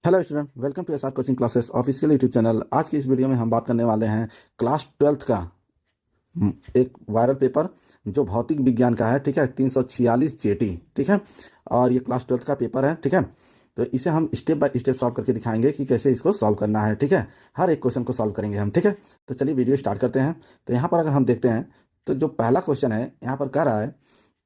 Hello student, welcome to SR coaching classes official YouTube channel. आज की इस video में हम बात करने वाले हैं क्लास 12th का एक वायरल पेपर जो भौतिक विज्ञान का है। ठीक है, 346 जेटी। ठीक है, और ये क्लास 12th का पेपर है। ठीक है, तो इसे हम स्टेप बाय स्टेप सॉल्व करके दिखाएंगे कि कैसे इसको सॉल्व करना है। ठीक है, हर एक क्वेश्चन को सॉल्व करेंगे हम। ठीक है, तो चलिए वीडियो स्टार्ट करते हैं। तो यहाँ पर अगर हम देखते हैं तो जो पहला क्वेश्चन है यहाँ पर कह रहा है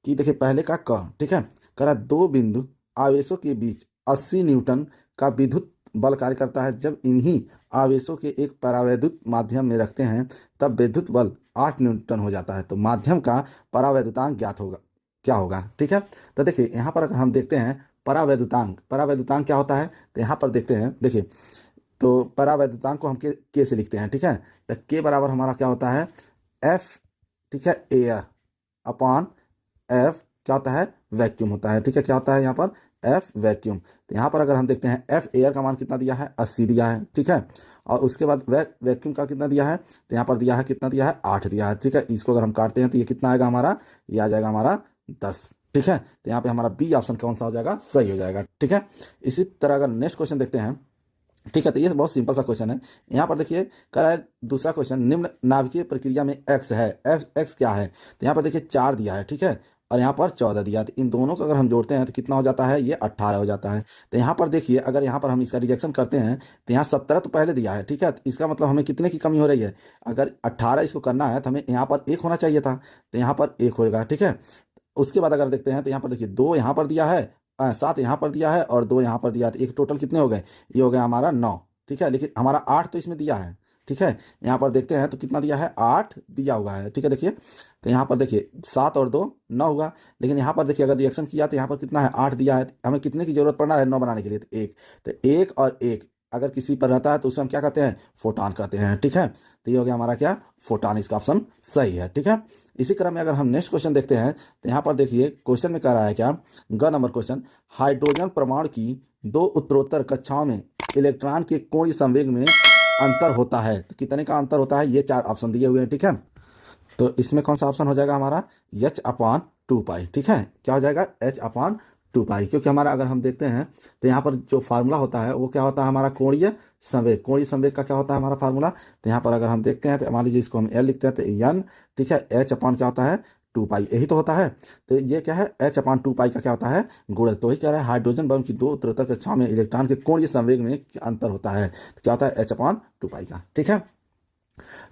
कि देखिए पहले का क ठीक है, कह रहा है दो बिंदु आवेशों के बीच 80 न्यूटन का विद्युत बल कार्य करता है। जब इन्हीं आवेशों के एक परावैद्युत माध्यम में रखते हैं तब विद्युत बल 8 न्यूटन हो जाता है। तो माध्यम का परावैद्युतांक ज्ञात होगा, क्या होगा। ठीक है, तो देखिए यहाँ पर अगर हम देखते हैं परावैद्युतांक, परावैद्युतांक क्या होता है तो यहाँ पर देखते हैं। देखिए तो परावैद्युतांक को हम के से लिखते हैं। ठीक है, तो के बराबर हमारा क्या होता है एफ, ठीक है, एयर अपॉन एफ क्या होता है वैक्यूम होता है। ठीक है, क्या होता है यहाँ पर एफ वैक्यूम। तो यहाँ पर अगर हम देखते हैं एफ एयर का मान कितना दिया है 80 दिया है। ठीक है, और उसके बाद वैक्यूम का कितना दिया है तो यहाँ पर दिया है कितना दिया है 8 दिया है। ठीक है, इसको अगर हम काटते हैं तो ये कितना आएगा हमारा, ये आ जाएगा हमारा 10। ठीक है, तो यहाँ पे हमारा बी ऑप्शन कौन सा हो जाएगा, सही हो जाएगा। ठीक है, इसी तरह अगर नेक्स्ट क्वेश्चन देखते हैं। ठीक है, तो ये बहुत सिंपल सा क्वेश्चन है। यहाँ पर देखिए कह रहा है दूसरा क्वेश्चन, निम्न नाभिकीय प्रक्रिया में एक्स है, एक्स क्या है तो यहाँ पर देखिए 4 दिया है। ठीक है, और यहाँ पर 14 दिया है। तो इन दोनों को अगर हम जोड़ते हैं तो कितना हो जाता है, ये 18 हो जाता है। तो यहाँ पर देखिए अगर यहाँ पर हम इसका रिजेक्शन करते हैं तो यहाँ 17 तो पहले दिया है। ठीक है, तो इसका मतलब हमें कितने की कमी हो रही है, अगर 18 इसको करना है तो हमें यहाँ पर 1 होना चाहिए था, तो यहाँ पर 1 होगा। ठीक है, उसके बाद अगर देखते हैं तो यहाँ पर देखिए 2 यहाँ पर दिया है, 7 यहाँ पर दिया है और 2 यहाँ पर दिया है। तो एक टोटल कितने हो गए, ये हो गया हमारा 9। ठीक है, लेकिन हमारा 8 तो इसमें दिया है। ठीक है, यहाँ पर देखते हैं तो कितना दिया है 8 दिया हुआ है। ठीक है, देखिए तो यहाँ पर देखिए 7 और 2 9 हुआ, लेकिन यहाँ पर देखिए अगर रिएक्शन किया तो यहाँ पर कितना है 8 दिया है। हमें कितने की जरूरत पड़ रहा है 9 बनाने के लिए, तो 1। तो 1 और 1 अगर किसी पर रहता है तो उसे हम क्या कहते हैं, फोटॉन कहते हैं। ठीक है, तो ये हो गया हमारा क्या, फोटॉन, इसका ऑप्शन सही है। ठीक है, इसी क्रम में अगर हम नेक्स्ट क्वेश्चन देखते हैं तो यहाँ पर देखिए क्वेश्चन में कह रहा है क्या, ग नंबर क्वेश्चन, हाइड्रोजन परमाणु की 2 उत्तरोत्तर कक्षाओं में इलेक्ट्रॉन के कोणीय संवेग में अंतर होता है। तो कितने का अंतर होता है, ये 4 ऑप्शन दिए हुए हैं। ठीक है, तो इसमें कौन सा ऑप्शन हो जाएगा हमारा एच अपॉन 2 पाई। ठीक है, क्या हो जाएगा एच अपॉन 2 पाई, क्योंकि हमारा अगर हम देखते हैं तो यहाँ पर जो फार्मूला होता है वो क्या होता है हमारा कोणीय संवेग। कोणीय संवेग का क्या होता है हमारा फार्मूला, तो यहाँ पर अगर हम देखते हैं तो मान लीजिए इसको हम एल लिखते हैं तो एन। ठीक है, एच अपॉन क्या होता है 2 पाई, यही तो होता है। तो ये क्या है एच अपॉन 2 पाई का क्या होता है गुणज। तो वही कह रहा है हाइड्रोजन बम की 2 उत्तरोत्तर कक्षाओं में इलेक्ट्रॉन के कोणीय संवेग में अंतर होता है, तो क्या होता है एच अपॉन 2 पाई का। ठीक है,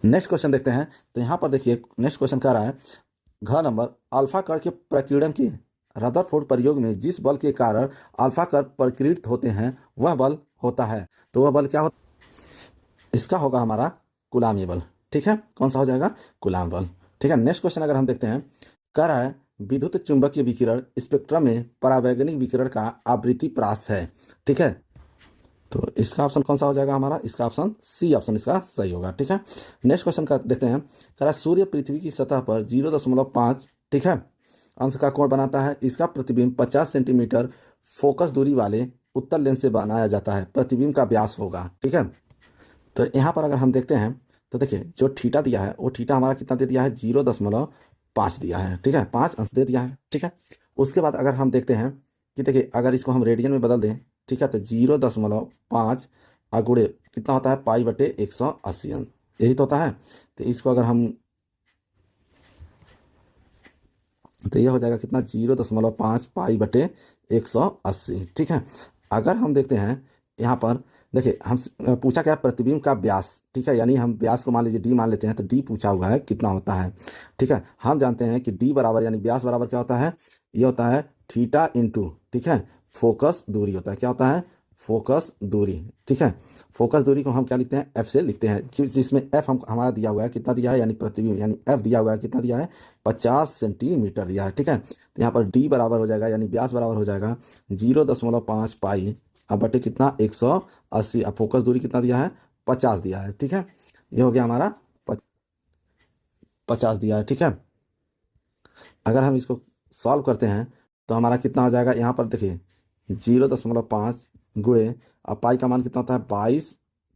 नेक्स्ट क्वेश्चन देखते हैं। तो यहाँ पर देखिए नेक्स्ट क्वेश्चन कह रहा है घ नंबर, अल्फा कण के प्रकीर्णन के रदरफोर्ड प्रयोग में जिस बल के कारण अल्फा कण प्रकीर्णित होते हैं वह बल होता है। तो वह बल क्या होता है, इसका होगा हमारा कूलाम्ब बल। ठीक है, कौन सा हो जाएगा कूलाम्ब बल। ठीक है, नेक्स्ट क्वेश्चन अगर हम देखते हैं, कह रहा है विद्युत चुंबकीय विकिरण स्पेक्ट्रम में परावैगनिक विकिरण का आवृत्ति प्रास है। ठीक है, तो इसका ऑप्शन कौन सा हो जाएगा हमारा, इसका ऑप्शन सी ऑप्शन इसका सही होगा। ठीक है, नेक्स्ट क्वेश्चन का देखते हैं, कह रहा है सूर्य पृथ्वी की सतह पर 0.5 ठीक है अंश का कोण बनाता है। इसका प्रतिबिंब 50 सेंटीमीटर फोकस दूरी वाले उत्तल लेंस से बनाया जाता है। प्रतिबिंब का व्यास होगा। ठीक है, तो यहाँ पर अगर हम देखते हैं तो देखिए जो थीटा दिया है वो थीटा हमारा कितना दे दिया है 0.5 दिया है। ठीक है, 5 अंश दे दिया है। ठीक है, उसके बाद अगर हम देखते हैं कि देखिए अगर इसको हम रेडियन में बदल दें, ठीक है, तो 0.5 गुणे कितना होता है पाई बटे 180 अंश, यही तो होता है। तो इसको अगर हम, तो ये हो जाएगा कितना 0.5 पाई बटे 180। ठीक है, अगर हम देखते हैं यहाँ पर देखिए हम पूछा क्या प्रतिबिंब का व्यास। ठीक है, यानी हम व्यास को मान लीजिए डी मान लेते हैं, तो डी पूछा हुआ है कितना होता है। ठीक है, हम जानते हैं कि डी बराबर यानी व्यास बराबर क्या होता है, ये होता है थीटा इंटू, ठीक है, फोकस दूरी होता है। क्या होता है फोकस दूरी। ठीक है, फोकस दूरी को हम क्या लिखते हैं एफ से लिखते हैं, जिसमें एफ हम हमारा दिया हुआ है कितना दिया है, यानी प्रतिबिंब यानी एफ दिया हुआ है कितना दिया है 50 सेंटीमीटर दिया है। ठीक है, तो यहाँ पर डी बराबर हो जाएगा यानी व्यास बराबर हो जाएगा 0.5 पाई अब बटे कितना 180। अब फोकस दूरी कितना दिया है 50 दिया है। ठीक है, ये हो गया हमारा 50 दिया है। ठीक है, अगर हम इसको सॉल्व करते हैं तो हमारा कितना हो जाएगा, यहाँ पर देखिए 0.5 गुणे, अब पाई का मान कितना होता है 22।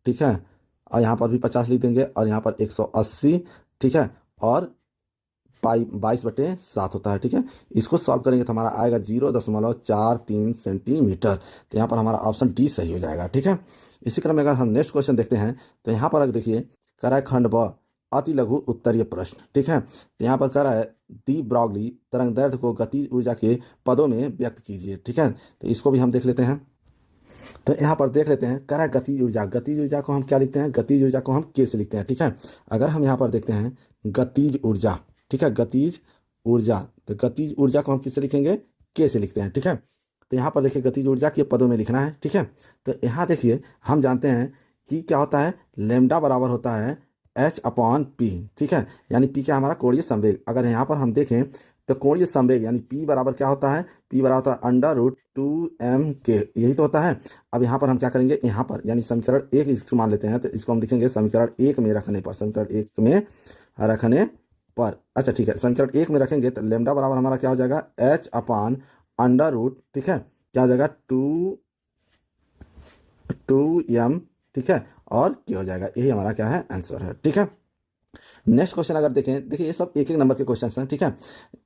ठीक है, और यहाँ पर भी 50 लिख देंगे और यहाँ पर 180। ठीक है, और पाई 22/7 होता है। ठीक है, इसको सॉल्व करेंगे तो हमारा आएगा 0.43 सेंटीमीटर। तो यहाँ पर हमारा ऑप्शन डी सही हो जाएगा। ठीक है, इसी क्रम में अगर हम नेक्स्ट क्वेश्चन देखते हैं तो यहाँ पर अगर देखिए कह रहा है खंड ब अति लघु उत्तरीय प्रश्न। ठीक है, तो यहाँ पर कह रहा है डी ब्रॉगली तरंगदैर्घ्य को गतिज ऊर्जा के पदों में व्यक्त कीजिए। ठीक है, तो इसको भी हम देख लेते हैं। तो यहाँ पर देख लेते हैं, कह रहा है गतिज ऊर्जा। गतिज ऊर्जा को हम क्या लिखते हैं? गतिज ऊर्जा को हम के से लिखते हैं। ठीक है, अगर हम यहाँ पर देखते हैं गतिज ऊर्जा, ठीक है, गतिज ऊर्जा, तो गतिज ऊर्जा को हम किससे लिखेंगे? के से लिखते हैं। ठीक है, तो यहाँ पर देखिए गतिज ऊर्जा के पदों में लिखना है। ठीक है, तो यहाँ देखिए हम जानते हैं कि क्या होता है, लेमडा बराबर होता है H/P। ठीक है, यानी P क्या हमारा कोणीय संवेग। अगर यहाँ पर हम देखें तो कोणीय संवेग यानी P बराबर क्या होता है? P बराबर होता है √2m के, यही तो होता है। अब यहाँ पर हम क्या करेंगे, यहाँ पर यानी समीकरण 1 इसको मान लेते हैं, तो इसको हम लिखेंगे समीकरण 1 में रखने पर, समीकरण 1 में रखने पर। अच्छा ठीक है, समीकरण 1 में रखेंगे तो लेमडा बराबर हमारा क्या हो जाएगा? H/√, ठीक है, क्या हो जाएगा? 2m, ठीक है, और क्या हो जाएगा? यही हमारा क्या है? आंसर है। ठीक है, नेक्स्ट क्वेश्चन अगर देखें, देखिए ये सब एक एक नंबर के क्वेश्चन हैं। ठीक है,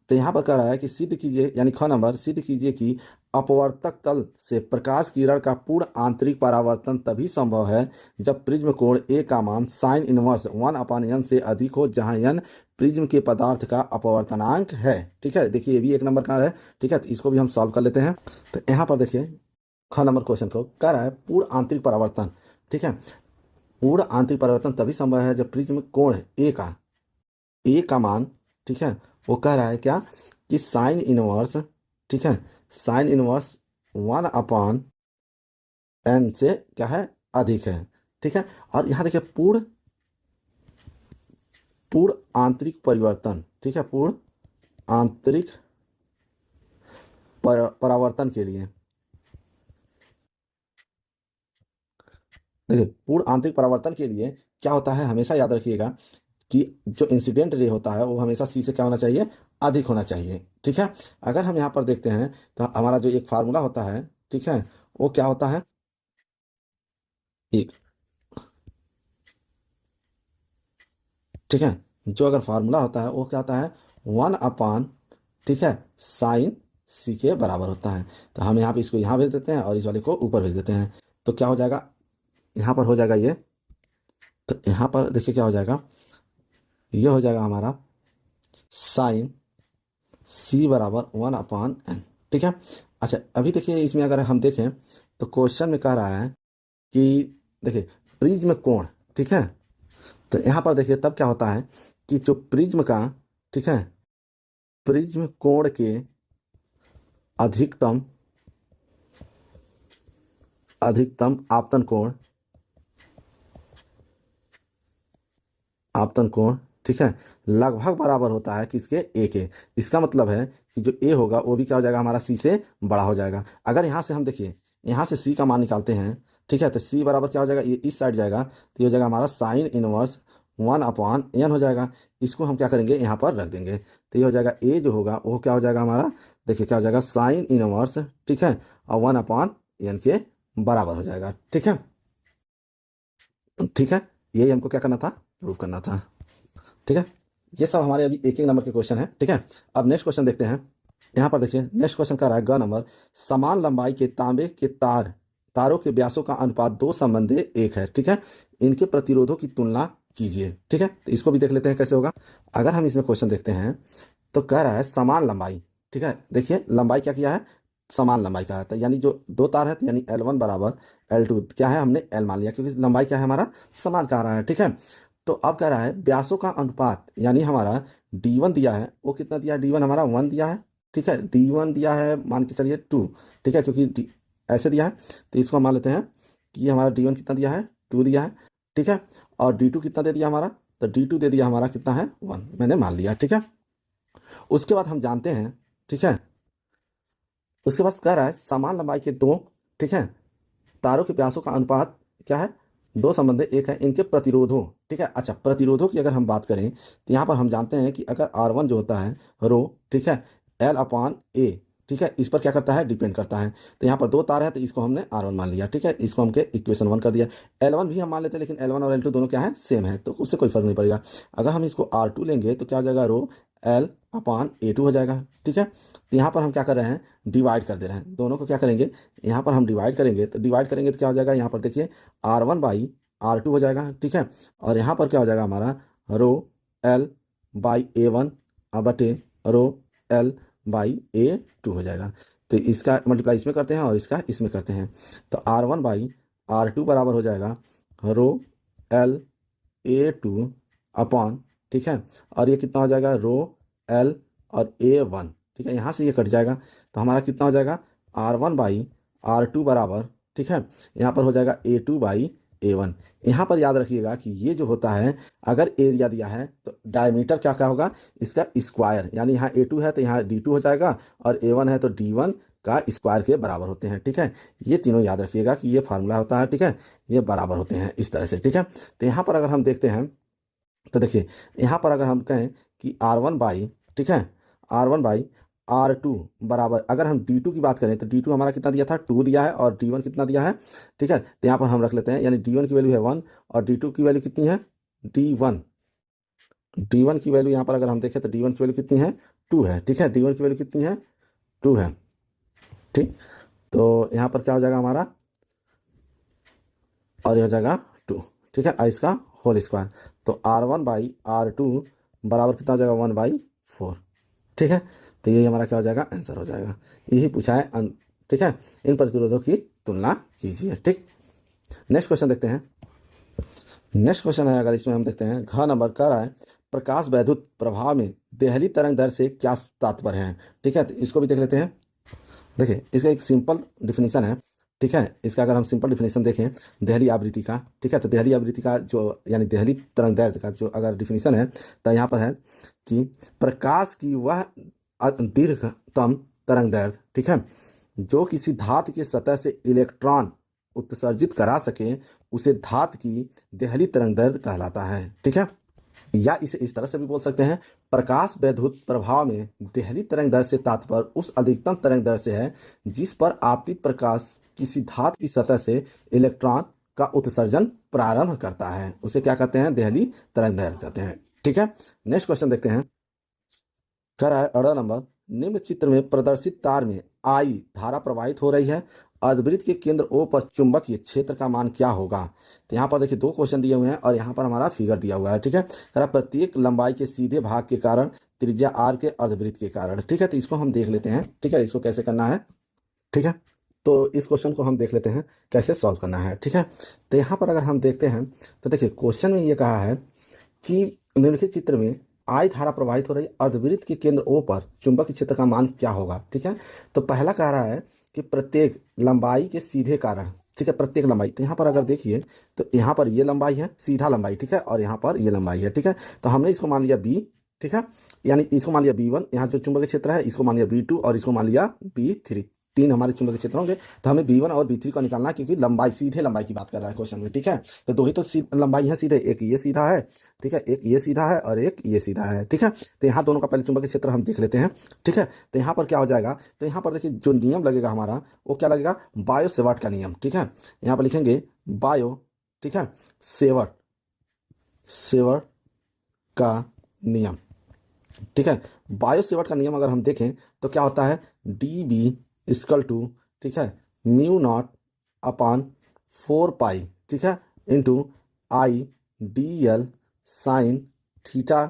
तो यहाँ पर कह रहा है कि सिद्ध कीजिए, यानी ख नंबर, सिद्ध कीजिए कि अपवर्तक तल से प्रकाश किरण का पूर्ण आंतरिक परावर्तन तभी संभव है जब प्रिज्म कोण ए का मान साइन इनवर्स 1/n से अधिक हो, जहाँ n प्रिज्म के पदार्थ का अपवर्तनांक है। ठीक है, देखिए ये भी एक नंबर का है। ठीक है, तो इसको भी हम सॉल्व कर लेते हैं। तो यहाँ पर देखिए ख नंबर क्वेश्चन को कह रहा है पूर्ण आंतरिक परावर्तन। ठीक है, पूर्ण आंतरिक परावर्तन तभी संभव है जब प्रिज्म कोण ए का मान, ठीक है, वो कह रहा है क्या कि साइन इनवर्स, ठीक है, साइन इनवर्स 1/n से क्या है? अधिक है। ठीक है, और यहाँ देखिए पूर्ण आंतरिक परिवर्तन, ठीक है, पूर्ण आंतरिक परावर्तन के लिए, देखिए पूर्ण आंतरिक परावर्तन के लिए क्या होता है, हमेशा याद रखिएगा कि जो इंसिडेंट रे होता है वो हमेशा सी से क्या होना चाहिए? अधिक होना चाहिए। ठीक है, अगर हम यहाँ पर देखते हैं तो हमारा जो एक फार्मूला होता है, ठीक है, वो क्या होता है? एक, ठीक है, जो अगर फार्मूला होता है वो क्या होता है? 1/, ठीक है, साइन सी के बराबर होता है। तो हम यहाँ पे इसको यहाँ भेज देते हैं और इस वाले को ऊपर भेज देते हैं। तो क्या हो जाएगा? यहाँ पर हो जाएगा ये, तो यहाँ पर देखिए क्या हो जाएगा, ये हो जाएगा हमारा साइन सी बराबर 1/n। ठीक है, अच्छा अभी देखिए इसमें अगर हम देखें तो क्वेश्चन में कह रहा है कि देखिए प्रिज्म कोण, ठीक है, तो यहाँ पर देखिए तब क्या होता है कि जो प्रिज्म का, ठीक है, प्रिज्म कोण के अधिकतम आपतन कोण, ठीक है, लगभग बराबर होता है किसके? ए के। इसका मतलब है कि जो ए होगा वो भी क्या हो जाएगा? हमारा सी से बड़ा हो जाएगा। अगर यहाँ से हम देखिए, यहाँ से सी का मान निकालते हैं, ठीक है, तो सी बराबर क्या हो जाएगा? ये इस साइड जाएगा तो ये हो जाएगा हमारा साइन इनवर्स 1/n हो जाएगा। इसको हम क्या करेंगे? यहाँ पर रख देंगे, तो ये हो जाएगा ए जो होगा वो क्या हो जाएगा हमारा? देखिए क्या हो जाएगा? साइन इनवर्स, ठीक है, और 1/n के बराबर हो जाएगा। ठीक है, ठीक है, यही हमको क्या करना था? प्रूव करना था। ठीक है, ये सब हमारे अभी एक एक नंबर के क्वेश्चन है। ठीक है, अब नेक्स्ट क्वेश्चन देखते हैं। यहाँ पर देखिए नेक्स्ट क्वेश्चन का रहा है ग नंबर, समान लंबाई के तांबे के तारों के व्यासों का अनुपात 2:1 है। ठीक है, इनके प्रतिरोधों की तुलना कीजिए। ठीक है, तो इसको भी देख लेते हैं कैसे होगा। अगर हम इसमें क्वेश्चन देखते हैं तो कह रहा है समान लंबाई, ठीक है, देखिए लंबाई क्या किया है? समान लंबाई का है, तो यानी जो दो तार है तो यानी L1 बराबर L2 क्या है? हमने L मान लिया क्योंकि लंबाई क्या है हमारा? समान कह रहा है। ठीक है, तो अब कह रहा है व्यासों का अनुपात, यानी हमारा D1 दिया है, वो कितना दिया है? D1 हमारा 1 दिया है। ठीक है, D1 दिया है मान के चलिए 2, ठीक है, क्योंकि ऐसे दिया है तो इसको हम मान लेते हैं कि ये हमारा D1 कितना दिया है? 2 दिया है। ठीक है, और D2 कितना दे दिया हमारा? तो D2 दे दिया हमारा कितना है? 1, मैंने मान लिया। ठीक है, उसके बाद हम जानते हैं, ठीक है, उसके बाद कह रहा है समान लंबाई के दो, ठीक है, तारों के व्यासों का अनुपात क्या है? 2:1 है, इनके प्रतिरोधों, ठीक है। अच्छा, प्रतिरोधों की अगर हम बात करें तो यहाँ पर हम जानते हैं कि अगर R1 जो होता है रो, ठीक है, L/A, ठीक है, इस पर क्या करता है? डिपेंड करता है। तो यहाँ पर दो तार है तो इसको हमने R1 मान लिया। ठीक है, इसको हमके इक्वेशन 1 कर दिया। L1 भी हम मान लेते हैं, लेकिन L1 और L2 दोनों क्या है? सेम है, तो उससे कोई फर्क नहीं पड़ेगा। अगर हम इसको R2 लेंगे तो क्या हो जाएगा? रो एल अपान A2 हो जाएगा। ठीक है, तो यहाँ पर हम क्या कर रहे हैं, डिवाइड कर दे रहे हैं, दोनों को क्या करेंगे, यहाँ पर हम डिवाइड करेंगे, तो डिवाइड करेंगे तो क्या हो जाएगा, यहाँ पर देखिए R1/R2 हो जाएगा। ठीक है, और यहाँ पर क्या हो जाएगा हमारा रो L/A1 बटे रो L/A2 हो जाएगा। तो इसका मल्टीप्लाई इसमें करते हैं और इसका इसमें करते हैं, तो R1/R2 बराबर हो जाएगा रो LA2 अपॉन, ठीक है, और ये कितना हो जाएगा रो L और A1। ठीक है, यहाँ से ये कट जाएगा, तो हमारा कितना हो जाएगा R1/R2 बराबर, ठीक है, यहाँ पर हो जाएगा A2/A1। यहाँ पर याद रखिएगा कि ये जो होता है, अगर एरिया दिया है तो डायमीटर क्या क्या होगा, इसका स्क्वायर, यानी यहाँ A2 है तो यहाँ D2 हो जाएगा, और A1 है तो D1 का स्क्वायर के बराबर होते हैं। ठीक है, ये तीनों याद रखिएगा कि ये फार्मूला होता है। ठीक है, ये बराबर होते हैं इस तरह से। ठीक है, तो यहाँ पर अगर हम देखते हैं तो देखिए, यहाँ पर अगर हम कहें कि R1/, ठीक है, R1/R2 बराबर, अगर हम D2 की बात करें तो D2 हमारा कितना दिया था, 2 दिया है, और D1 कितना दिया है। ठीक है, तो यहाँ पर हम रख लेते हैं, यानी D1 की वैल्यू है 1 और D2 की वैल्यू कितनी है, D1 की वैल्यू यहाँ पर अगर हम देखें तो D1 की वैल्यू कितनी है, 2 है। ठीक है, D1 की वैल्यू कितनी है, 2 है। ठीक, तो यहाँ पर क्या हो जाएगा हमारा, और ये हो जाएगा 2। ठीक है, इसका होल स्क्वायर, तो R1/R2 बराबर कितना हो जाएगा, 1/4। ठीक है, तो ये हमारा क्या हो जाएगा, आंसर हो जाएगा। यही पूछा है। ठीक है, इन प्रतिरोधों की तुलना कीजिए। ठीक, नेक्स्ट क्वेश्चन देखते हैं। नेक्स्ट क्वेश्चन है, अगर इसमें हम देखते हैं, घ नंबर कह रहा है प्रकाश वैद्युत प्रभाव में देहली तरंग दर से क्या तात्पर्य है। ठीक है, तो इसको भी देख लेते हैं। देखिए, इसका एक सिंपल डिफिनीशन है। ठीक है, इसका अगर हम सिंपल डिफिनीशन देखें दहली आवृत्ति का, ठीक है, तो दहली आवृत्ति का जो, यानी दहली तरंग दैर्ध्य का जो अगर डिफिनीशन है, तो यहाँ पर है कि प्रकाश की वह दीर्घतम तरंग दैर्ध्य, ठीक है, जो किसी धातु की सतह से इलेक्ट्रॉन उत्सर्जित करा सके, उसे धातु की देहली तरंग दैर्ध्य कहलाता है। ठीक है, या इसे इस तरह से भी बोल सकते हैं, प्रकाश वैद्युत प्रभाव में देहली तरंग दैर्ध्य से तात्पर्य उस अधिकतम तरंग दैर्ध्य से है जिस पर आपतित प्रकाश किसी धातु की सतह से इलेक्ट्रॉन का उत्सर्जन प्रारंभ करता है, उसे क्या कहते हैं, देहली तरंग दैर्ध्य कहते हैं। ठीक है, नेक्स्ट क्वेश्चन देखते हैं। कह रहा है अड़ा नंबर, निम्न चित्र में प्रदर्शित तार में आई धारा प्रवाहित हो रही है, अर्धवृत्त के केंद्र O पर चुंबकीय क्षेत्र का मान क्या होगा। तो यहाँ पर देखिए 2 क्वेश्चन दिए हुए हैं और यहाँ पर हमारा फिगर दिया हुआ है। ठीक है, कह रहा प्रत्येक लंबाई के सीधे भाग के कारण त्रिज्या R के अर्धवृत्त के कारण। ठीक है, तो इसको हम देख लेते हैं। ठीक है, इसको कैसे करना है। ठीक है, तो इस क्वेश्चन को हम देख लेते हैं कैसे सॉल्व करना है। ठीक है, तो यहाँ पर अगर हम देखते हैं तो देखिए क्वेश्चन में ये कहा है कि निम्नलिखित चित्र में आई धारा प्रवाहित हो रही, अर्धवृत्त के केंद्र O पर चुंबकीय क्षेत्र का मान क्या होगा। ठीक है, तो पहला कह रहा है कि प्रत्येक लंबाई के सीधे कारण। ठीक है, प्रत्येक लंबाई, तो यहाँ पर अगर देखिए तो यहाँ पर ये लंबाई है, सीधा लंबाई, ठीक है, और यहाँ पर ये लंबाई है। ठीक है, तो हमने इसको मान लिया B। ठीक है, यानी इसको मान लिया B1, यहाँ जो चुंबकीय क्षेत्र है, इसको मान लिया B2 और इसको मान लिया B3। 3 हमारे चुंबकीय क्षेत्र होंगे, तो हमें B1 और B3 को निकालना है, क्योंकि लंबाई, सीधे लंबाई की बात कर रहा है क्वेश्चन में। ठीक है, तो 2 ही तो लंबाई है सीधे, एक ये सीधा है, ठीक है, एक ये सीधा है और एक ये सीधा है। ठीक है, तो यहाँ दोनों का पहले चुंबकीय क्षेत्र हम देख लेते हैं। ठीक है, तो यहाँ पर क्या हो जाएगा, तो यहाँ पर देखिए जो नियम लगेगा हमारा, वो क्या लगेगा, बायो सेवर्ट का नियम। ठीक है, यहाँ पर लिखेंगे बायो, ठीक है, सेवर्ट का नियम। ठीक है, बायो सेवर्ट का नियम अगर हम देखें तो क्या होता है, DB इक्वल टू, ठीक है, μ0 अपान 4 पाई, ठीक है, into IDL sine theta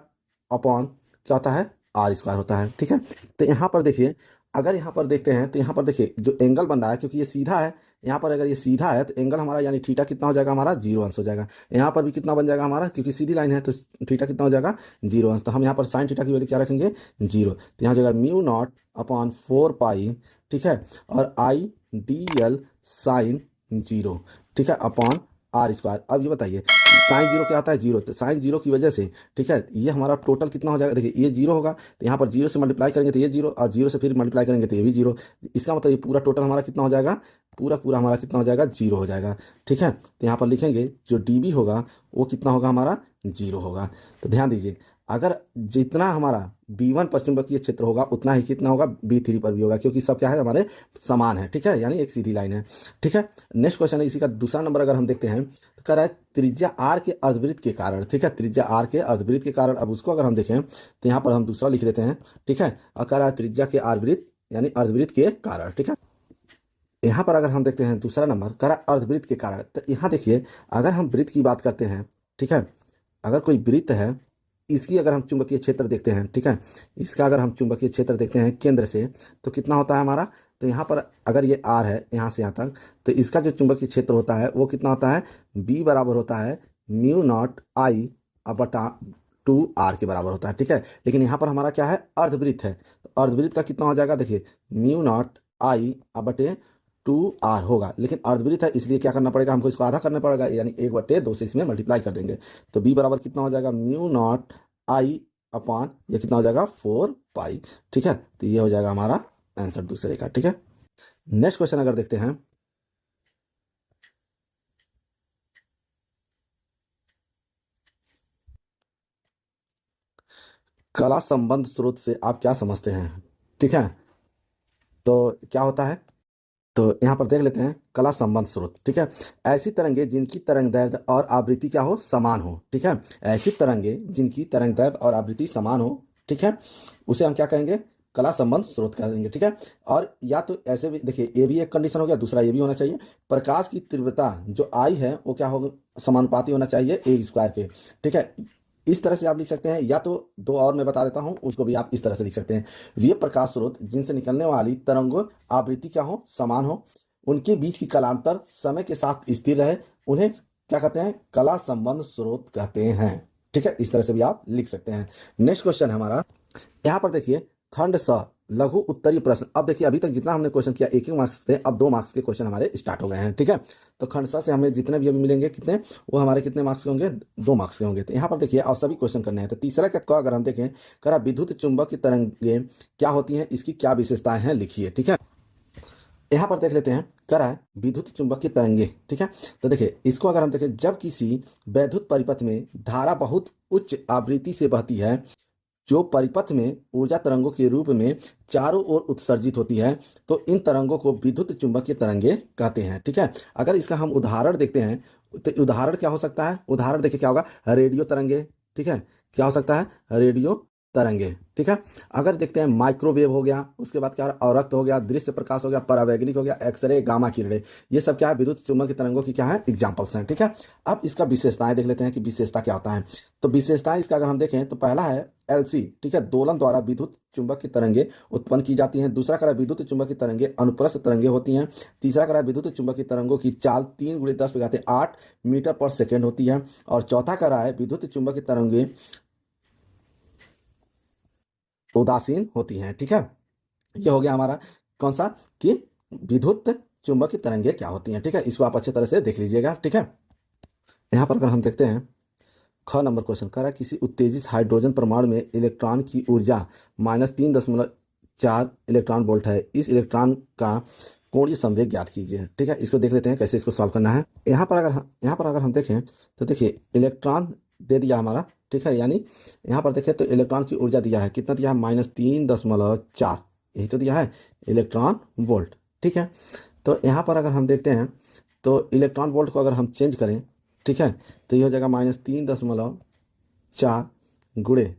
upon क्या होता है, R² होता है। ठीक है, तो यहाँ पर देखिए, अगर यहाँ पर देखते हैं तो यहाँ पर देखिए जो एंगल बन रहा है, क्योंकि ये सीधा है, यहाँ पर अगर ये सीधा है तो एंगल हमारा यानी थीटा कितना हो जाएगा हमारा, 0 अंश हो जाएगा। यहाँ पर भी कितना बन जाएगा हमारा, क्योंकि सीधी लाइन है तो थीटा कितना हो जाएगा, 0 अंश। तो हम यहाँ पर साइन थीटा की वैल्यू क्या रखेंगे, 0। तो यहाँ हो जाएगा μ0 अपान 4 पाई, ठीक है, और IDL साइन 0, ठीक है, अपॉन R²। अब ये बताइए साइन 0 क्या होता है, 0, तो साइन 0 की वजह से, ठीक है, ये हमारा टोटल कितना हो जाएगा, देखिए ये 0 होगा, तो यहाँ पर 0 से मल्टीप्लाई करेंगे तो ये 0, और 0 से फिर मल्टीप्लाई करेंगे तो ये भी 0। इसका मतलब ये पूरा टोटल हमारा कितना हो जाएगा, पूरा हमारा कितना हो जाएगा, 0 हो जाएगा। ठीक है, तो यहाँ पर लिखेंगे जो DB होगा वो कितना होगा हमारा, 0 होगा। तो ध्यान दीजिए, अगर जितना हमारा B1 पर चुंबकीय क्षेत्र होगा उतना ही कितना होगा B3 पर भी होगा, क्योंकि सब क्या है हमारे समान है, ठीक है, यानी एक सीधी लाइन है, ठीक है। नेक्स्ट क्वेश्चन है इसी का दूसरा नंबर, अगर हम देखते हैं तो कह रहा है त्रिज्या R के अर्धवृत्त के कारण, ठीक है, त्रिज्या R के अर्धवृत्त के कारण। अब उसको अगर हम देखें तो यहाँ पर हम दूसरा लिख लेते हैं, ठीक है, और कह रहा है त्रिज्या के अर्धवृत्त यानी अर्धवृत्त के कारण, ठीक है। यहाँ पर अगर हम देखते हैं दूसरा नंबर कह रहा है अर्धवृत्त के कारण, तो यहाँ देखिए अगर हम वृत्त की बात करते हैं, ठीक है, अगर कोई वृत्त है, इसकी अगर हम चुंबकीय क्षेत्र देखते हैं, ठीक है, इसका अगर हम चुंबकीय क्षेत्र देखते हैं केंद्र से तो कितना होता है हमारा, तो यहाँ पर अगर ये R है यहाँ से यहाँ तक, तो इसका जो चुंबकीय क्षेत्र होता है वो कितना होता है, B बराबर होता है म्यू नॉट आई बटा 2R के बराबर होता है, ठीक है। लेकिन यहाँ पर हमारा क्या है, अर्धवृत्त है, तो अर्धवृत्त का कितना हो जाएगा, देखिए म्यू नॉट आई बटे 2R होगा, लेकिन अर्धवृत्त है इसलिए क्या करना पड़ेगा, हमको इसको आधा करना पड़ेगा, यानी 1/2 से इसमें मल्टीप्लाई कर देंगे, तो B बराबर कितना हो जाएगा, म्यू नॉट आई अपान ये कितना हो जाएगा 4 पाई, ठीक है। तो ये हो जाएगा हमारा आंसर दूसरे का, ठीक है। नेक्स्ट क्वेश्चन अगर देखते हैं, कला संबंध स्रोत से आप क्या समझते हैं, ठीक है, तो क्या होता है, तो यहाँ पर देख लेते हैं कला संबंध स्रोत, ठीक है, ऐसी तरंगे जिनकी तरंग दैर्ध्य और आवृत्ति क्या हो, समान हो, ठीक है, ऐसी तरंगे जिनकी तरंग दैर्ध्य और आवृत्ति समान हो, ठीक है, उसे हम क्या कहेंगे, कला संबंध स्रोत कह देंगे, ठीक है। और या तो ऐसे भी देखिए, ये भी एक कंडीशन हो गया, दूसरा ये भी होना चाहिए, प्रकाश की तीव्रता जो आई है वो क्या होगा, समानुपाती होना चाहिए A² के, ठीक है। इस तरह से आप लिख सकते हैं, या तो दो और मैं बता देता हूं, उसको भी आप इस तरह से लिख सकते हैं, वे प्रकाश स्रोत जिनसे निकलने वाली तरंगों आवृत्ति क्या हो, समान हो, उनके बीच की कलांतर समय के साथ स्थिर रहे, उन्हें क्या कहते हैं, कला संबंध स्रोत कहते हैं, ठीक है। इस तरह से भी आप लिख सकते हैं। नेक्स्ट क्वेश्चन है हमारा, यहाँ पर देखिए खंड स लघु उत्तरीय प्रश्न। अब देखिए अभी तक जितना हमने क्वेश्चन किया 1-1 मार्क्स थे, अब 2 मार्क्स के क्वेश्चन हमारे स्टार्ट हो गए हैं, ठीक है। तो खंड स से हमें जितने भी अभी मिलेंगे कितने, वो हमारे कितने मार्क्स के होंगे, 2 मार्क्स के होंगे। तो यहाँ पर देखिए और सभी क्वेश्चन करने हैं। तो तीसरा का अगर हम देखें, करा विद्युत चुंबक की तरंगें क्या होती हैं, इसकी क्या विशेषताएं हैं, लिखिए, ठीक है। यहाँ पर देख लेते हैं, करा है विद्युत चुंबक की तरंगे, ठीक है। तो देखिए इसको अगर हम देखें, जब किसी वैद्युत परिपथ में धारा बहुत उच्च आवृत्ति से बहती है, जो परिपथ में ऊर्जा तरंगों के रूप में चारों ओर उत्सर्जित होती है, तो इन तरंगों को विद्युत चुंबकीय तरंगे कहते हैं, ठीक है। अगर इसका हम उदाहरण देखते हैं तो उदाहरण क्या हो सकता है, उदाहरण देखिए क्या होगा, रेडियो तरंगे, ठीक है, क्या हो सकता है, रेडियो तरंगे, ठीक है। अगर देखते हैं माइक्रोवेव हो गया, उसके बाद क्या है, अवरक्त हो गया, दृश्य प्रकाश हो गया, परावैगनिक हो गया, एक्सरे, गामा किरणें, ये सब क्या है, विद्युत चुंबकीय तरंगों की क्या है, एग्जांपल्स हैं, ठीक है। अब इसका विशेषताएं देख लेते हैं कि विशेषता क्या होता है। तो विशेषताएं इसका अगर हम देखें तो पहला है LC, ठीक है, दोलन द्वारा विद्युत चुंबक की तरंगे उत्पन्न की जाती हैं। दूसरा करा विद्युत चुंबक की तरंगे अनुप्रस्थ तरंगे होती हैं। तीसरा करा विद्युत चुंबक की तरंगों की चाल 3 × 10⁸ मीटर पर सेकेंड होती है। और चौथा करा है विद्युत चुंबक की तरंगे उदासीन होती हैं, ठीक है। ये हो गया हमारा कौन सा, कि विद्युत चुंबक की तरंगे क्या होती हैं, ठीक है। इसको आप अच्छे तरह से देख लीजिएगा, ठीक है। यहाँ पर अगर हम देखते हैं, ख नंबर क्वेश्चन कह रहा है किसी उत्तेजित हाइड्रोजन परमाणु में इलेक्ट्रॉन की ऊर्जा -3.4 इलेक्ट्रॉन वोल्ट है, इस इलेक्ट्रॉन का कोणीय संवेग ज्ञात कीजिए, ठीक है। इसको देख लेते हैं कैसे इसको सॉल्व करना है। यहाँ पर अगर हम देखें तो देखिए इलेक्ट्रॉन दे दिया हमारा, ठीक है, यानी यहाँ पर देखें तो इलेक्ट्रॉन की ऊर्जा दिया है, कितना दिया है, -3.4, यही तो दिया है इलेक्ट्रॉन वोल्ट, ठीक है। तो यहाँ पर अगर हम देखते हैं तो इलेक्ट्रॉन वोल्ट को अगर हम चेंज करें, ठीक है, तो ये हो जाएगा -3.4 गुणे,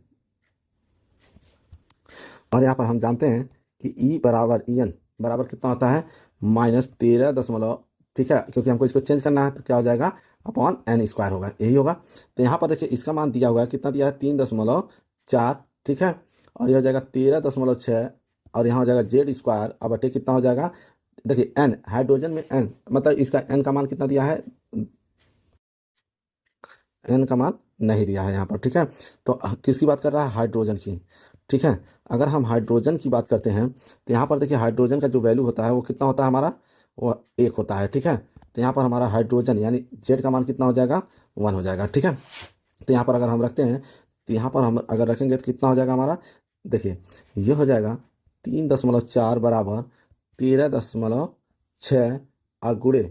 और यहाँ पर हम जानते हैं कि E बराबर EN बराबर कितना होता है, -13, ठीक है, क्योंकि हमको इसको चेंज करना है तो क्या हो जाएगा, अपॉन n² होगा, यही होगा। तो यहाँ पर देखिए इसका मान दिया हुआ है, कितना दिया है, 3.4, ठीक है, और ये हो जाएगा 13.6, और यहाँ हो जाएगा Z² अब बटे कितना हो जाएगा, देखिए n हाइड्रोजन में n, मतलब इसका n का मान कितना दिया है, n का मान नहीं दिया है यहाँ पर, ठीक है। तो किसकी बात कर रहा है, हाइड्रोजन की, ठीक है। अगर हम हाइड्रोजन की बात करते हैं तो यहाँ पर देखिए हाइड्रोजन का जो वैल्यू होता है वो कितना होता है हमारा, वो 1 होता है, ठीक है। तो यहाँ पर हमारा हाइड्रोजन यानी Z का मान कितना हो जाएगा, 1 हो जाएगा, ठीक है। तो यहाँ पर अगर हम रखते हैं तो यहाँ पर हम अगर रखेंगे तो कितना हो जाएगा हमारा, देखिए ये हो जाएगा 3.4 बराबर 13.6 गुणे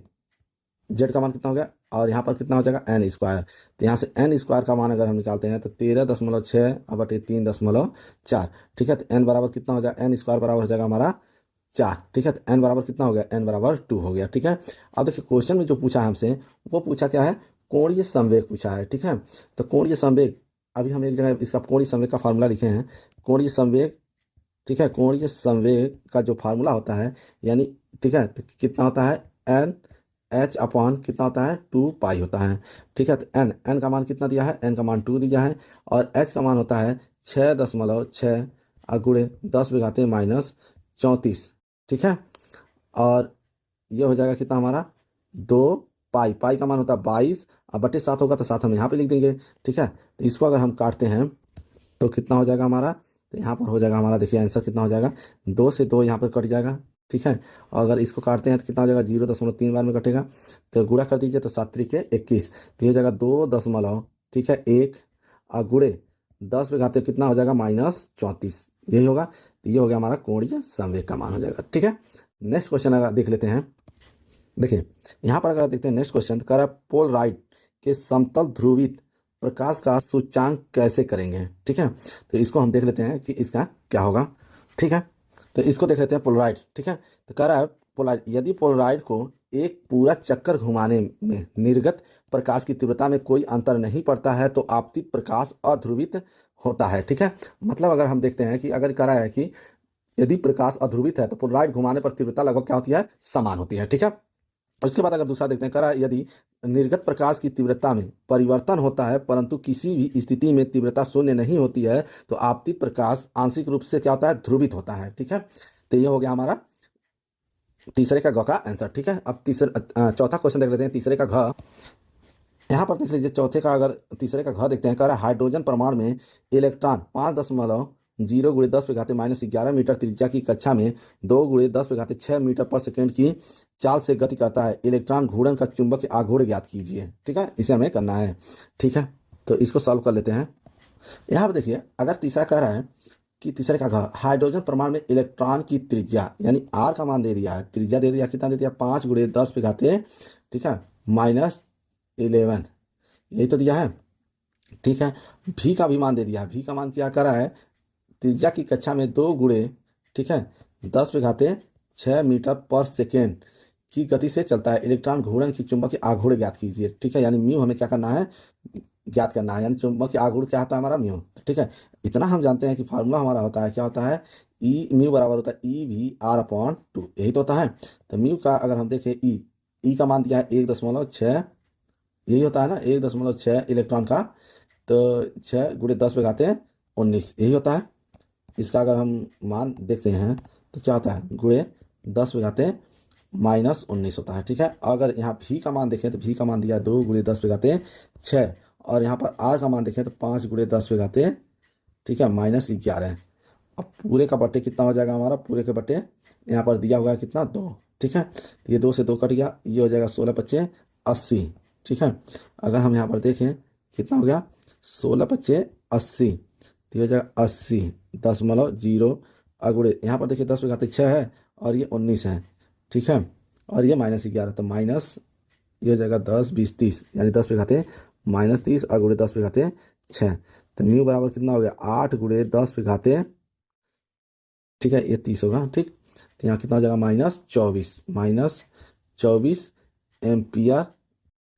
जेड का मान कितना हो गया, और यहाँ पर कितना हो जाएगा एन स्क्वायर। तो यहाँ से एन स्क्वायर का मान अगर हम निकालते हैं तो 13.6/3.4। ठीक है, तो एन बराबर कितना हो जाएगा, एन स्क्वायर बराबर हो जाएगा हमारा 4। ठीक है, तो एन बराबर कितना हो गया, एन बराबर 2 हो गया। ठीक है, अब देखिए क्वेश्चन में जो पूछा है हमसे, वो पूछा क्या है, कोणीय संवेग पूछा है। ठीक है, तो कोणीय संवेग, अभी हम एक जगह इसका कोणीय संवेग का फार्मूला लिखे हैं, कोणीय संवेग। ठीक है, कोणीय संवेग का जो फार्मूला होता है, यानी ठीक है, तो कितना होता है, एन एच अपॉन कितना होता है, 2 पाई होता है। ठीक है, तो एन एन का मान कितना दिया है, एन का मान 2 दिया है, और एच का मान होता है 6.6 गुणे 10⁻⁻34। ठीक है, और ये हो जाएगा कितना हमारा, 2 पाई, पाई का मान होता है 22, और बटे 7 होगा तो 7 हम यहाँ पे लिख देंगे। ठीक है, तो इसको अगर हम काटते हैं तो कितना हो जाएगा हमारा, तो यहाँ पर हो जाएगा हमारा, देखिए आंसर कितना हो जाएगा, 2 से 2 यहाँ पर कट जाएगा। ठीक है, और अगर इसको काटते हैं तो कितना हो जाएगा, 0.3 बार में कटेगा, तो गुणा कर दीजिए, तो 7×3=21, तो ये हो जाएगा 2 ठीक है 1, और गुणे 10 कितना हो जाएगा, -34, यही होगा। तो ये हो गया हमारा कोणीय संवेग का मान हो जाएगा। ठीक है, नेक्स्ट क्वेश्चन अगर देख लेते हैं। देखिए यहाँ पर अगर आप देखते हैं नेक्स्ट क्वेश्चन, कर पोलराइड के समतल ध्रुवित प्रकाश का सूचांक कैसे करेंगे। ठीक है, तो इसको हम देख लेते हैं कि इसका क्या होगा। ठीक है, तो इसको देख लेते हैं पोलराइड। ठीक है, तो कह रहा है पोलराइड, यदि पोलराइड को एक पूरा चक्कर घुमाने में निर्गत प्रकाश की तीव्रता में कोई अंतर नहीं पड़ता है तो आपतित प्रकाश अध्रुवित होता है। ठीक है, मतलब अगर हम देखते हैं कि अगर कह रहा है कि यदि प्रकाश अध्रुवित है तो पोलराइड घुमाने पर तीव्रता लगभग क्या होती है, समान होती है। ठीक है, उसके बाद अगर दूसरा देखते हैं, कह रहा है यदि निर्गत प्रकाश की तीव्रता में परिवर्तन होता है परंतु किसी भी स्थिति में तीव्रता शून्य नहीं होती है तो आपतित प्रकाश आंशिक रूप से क्या होता है, ध्रुवित होता है। ठीक है, तो ये हो गया हमारा तीसरे का घ का आंसर। ठीक है, अब चौथा क्वेश्चन देख लेते हैं, तीसरे का घ। यहाँ पर देख लीजिए चौथे का, अगर तीसरे का घ देखते हैं, कह रहा है हाइड्रोजन परमाणु में इलेक्ट्रॉन 5.0 × 10⁻⁻11 मीटर त्रिज्या की कक्षा में 2 × 10⁻6 मीटर पर सेकेंड की चाल से गति करता है। इलेक्ट्रॉन घूर्णन का चुंबकीय आघूर्ण ज्ञात कीजिए। ठीक है, इसे हमें करना है। ठीक है, तो इसको सॉल्व कर लेते हैं। यहाँ पर देखिए अगर तीसरा कह रहा है कि तीसरे का घ, हाइड्रोजन परमाणु में इलेक्ट्रॉन की त्रिज्या यानी आर का मान दे दिया है, त्रिज्या दे दिया, कितना दे दिया, 5 × 10⁻, ठीक है, -11, यही तो दिया है। ठीक है, भी का भी मान दे दिया है, भी का मान क्या कर रहा है, त्रिज्या की कक्षा में 2 गुणे, ठीक है, 10⁻6 मीटर पर सेकेंड की गति से चलता है। इलेक्ट्रॉन घूर्णन की चुंबकीय आघूर्ण ज्ञात कीजिए। ठीक है, यानी म्यू हमें क्या करना है, ज्ञात करना है, यानी चुंबकीय आघूर्ण क्या होता है हमारा, म्यू। ठीक है, इतना हम जानते हैं कि फार्मूला हमारा होता है, क्या होता है, ई म्यू बराबर होता है EV/2, यही तो होता है। तो म्यू का अगर हम देखें, ई का मान दिया है 1.6, यही होता है ना, 1.6 इलेक्ट्रॉन का, तो 6 × 10⁻19 यही होता है। इसका अगर हम मान देखते हैं तो क्या होता है, गुणे 10⁻19 होता है। ठीक है, अगर यहाँ भी का मान देखें तो भी का मान दिया 2 × 10⁻6, और यहाँ पर आर का मान देखें तो 5 × 10⁻, ठीक है, -11। अब पूरे का बटे कितना हो जाएगा हमारा, पूरे के बटे यहाँ पर दिया हुआ है कितना, 2। ठीक है, तो ये 2 से 2 कट गया, ये हो जाएगा 16×5 = 80। ठीक है, अगर हम यहाँ पर देखें कितना हो गया, 16×5 = 80, तो ये हो जाएगा 80.0 अगुड़े, यहाँ पर देखिए 10⁻6 है और ये 19 है। ठीक है, और ये -11, तो माइनस ये हो जाएगा 10, 20, 30, यानी 10⁻30 अगुड़े 10⁻6। तो म्यू बराबर कितना हो गया, 8 × 10⁻, ठीक है, ये 30 होगा। ठीक, तो यहाँ कितना हो जाएगा, -24 एम्पियर,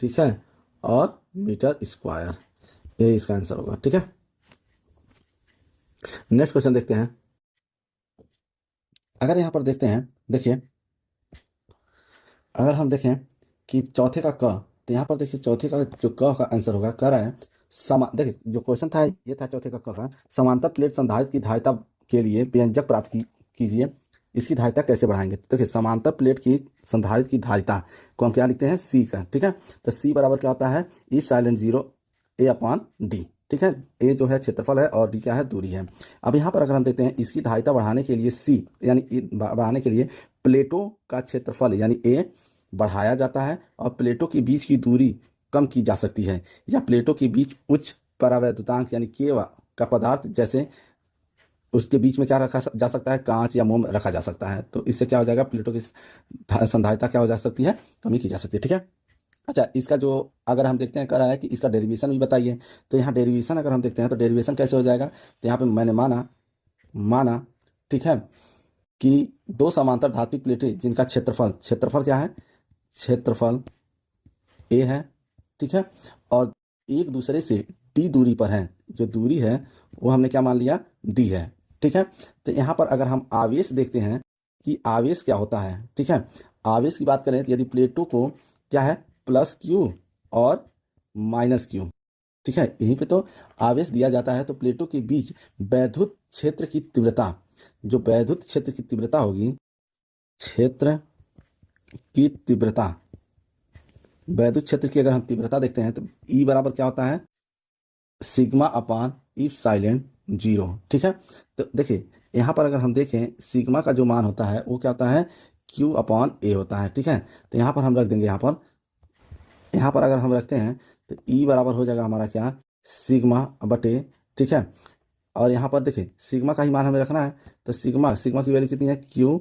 ठीक है, और मीटर स्क्वायर, ये इसका आंसर होगा। ठीक है, नेक्स्ट क्वेश्चन देखते हैं। अगर यहाँ पर देखते हैं, देखिए अगर हम देखें कि चौथे का क, तो यहाँ पर देखिए चौथे का जो क का आंसर होगा, कह रहा है देखिए जो क्वेश्चन था ये था चौथे का क का, समांतर प्लेट संधारित्र की धारिता के लिए व्यंजक प्राप्त कीजिए, इसकी धारिता कैसे बढ़ाएंगे। तो देखिए समांतर प्लेट की संधारित्र की धारिता को हम क्या लिखते हैं, C का। ठीक है, तो C बराबर क्या होता है, ε0 A/d। ठीक है, ए जो है क्षेत्रफल है और डी क्या है, दूरी है। अब यहाँ पर अगर हम देखते हैं इसकी धारिता बढ़ाने के लिए सी यानी बढ़ाने के लिए प्लेटों का क्षेत्रफल यानी ए बढ़ाया जाता है और प्लेटों के बीच की दूरी कम की जा सकती है, या प्लेटों के बीच उच्च परावैद्युतांक यानी के का पदार्थ जैसे उसके बीच में क्या रखा जा सकता है, कांच या मोम रखा जा सकता है। तो इससे क्या हो जाएगा, प्लेटों की संधारिता क्या हो जा सकती है, कमी की जा सकती है। ठीक है, अच्छा, इसका जो अगर हम देखते हैं कह रहा है कि इसका डेरिवेशन भी बताइए। तो यहाँ डेरिवेशन अगर हम देखते हैं तो डेरिवेशन कैसे हो जाएगा, तो यहाँ पे मैंने माना ठीक है कि दो समांतर धात्विक प्लेटें जिनका क्षेत्रफल क्या है, क्षेत्रफल ए है, ठीक है, और एक दूसरे से डी दूरी पर है, जो दूरी है वो हमने क्या मान लिया, डी है, ठीक है। तो यहाँ पर अगर हम आवेश देखते हैं कि आवेश क्या होता है, ठीक है, आवेश की बात करें तो यदि प्लेटों को क्या है, प्लस क्यू और माइनस क्यू, ठीक है, यहीं पे तो आवेश दिया जाता है, तो प्लेटों के बीच वैद्युत क्षेत्र की तीव्रता, जो वैद्युत क्षेत्र की तीव्रता होगी, क्षेत्र की तीव्रता, वैद्युत क्षेत्र की अगर हम तीव्रता देखते हैं तो ई बराबर क्या होता है, sigma upon if silent zero, ठीक है। तो देखिए यहाँ पर अगर हम देखें सिग्मा का जो मान होता है वो क्या होता है, क्यू अपॉन ए होता है, ठीक है। तो यहाँ पर हम रख देंगे, यहाँ पर अगर हम रखते हैं तो ई बराबर हो जाएगा हमारा क्या, सिग्मा बटे, ठीक है। और यहाँ पर देखिए सिग्मा का ही मान हमें रखना है, तो सिग्मा सिग्मा की वैल्यू कितनी है, क्यू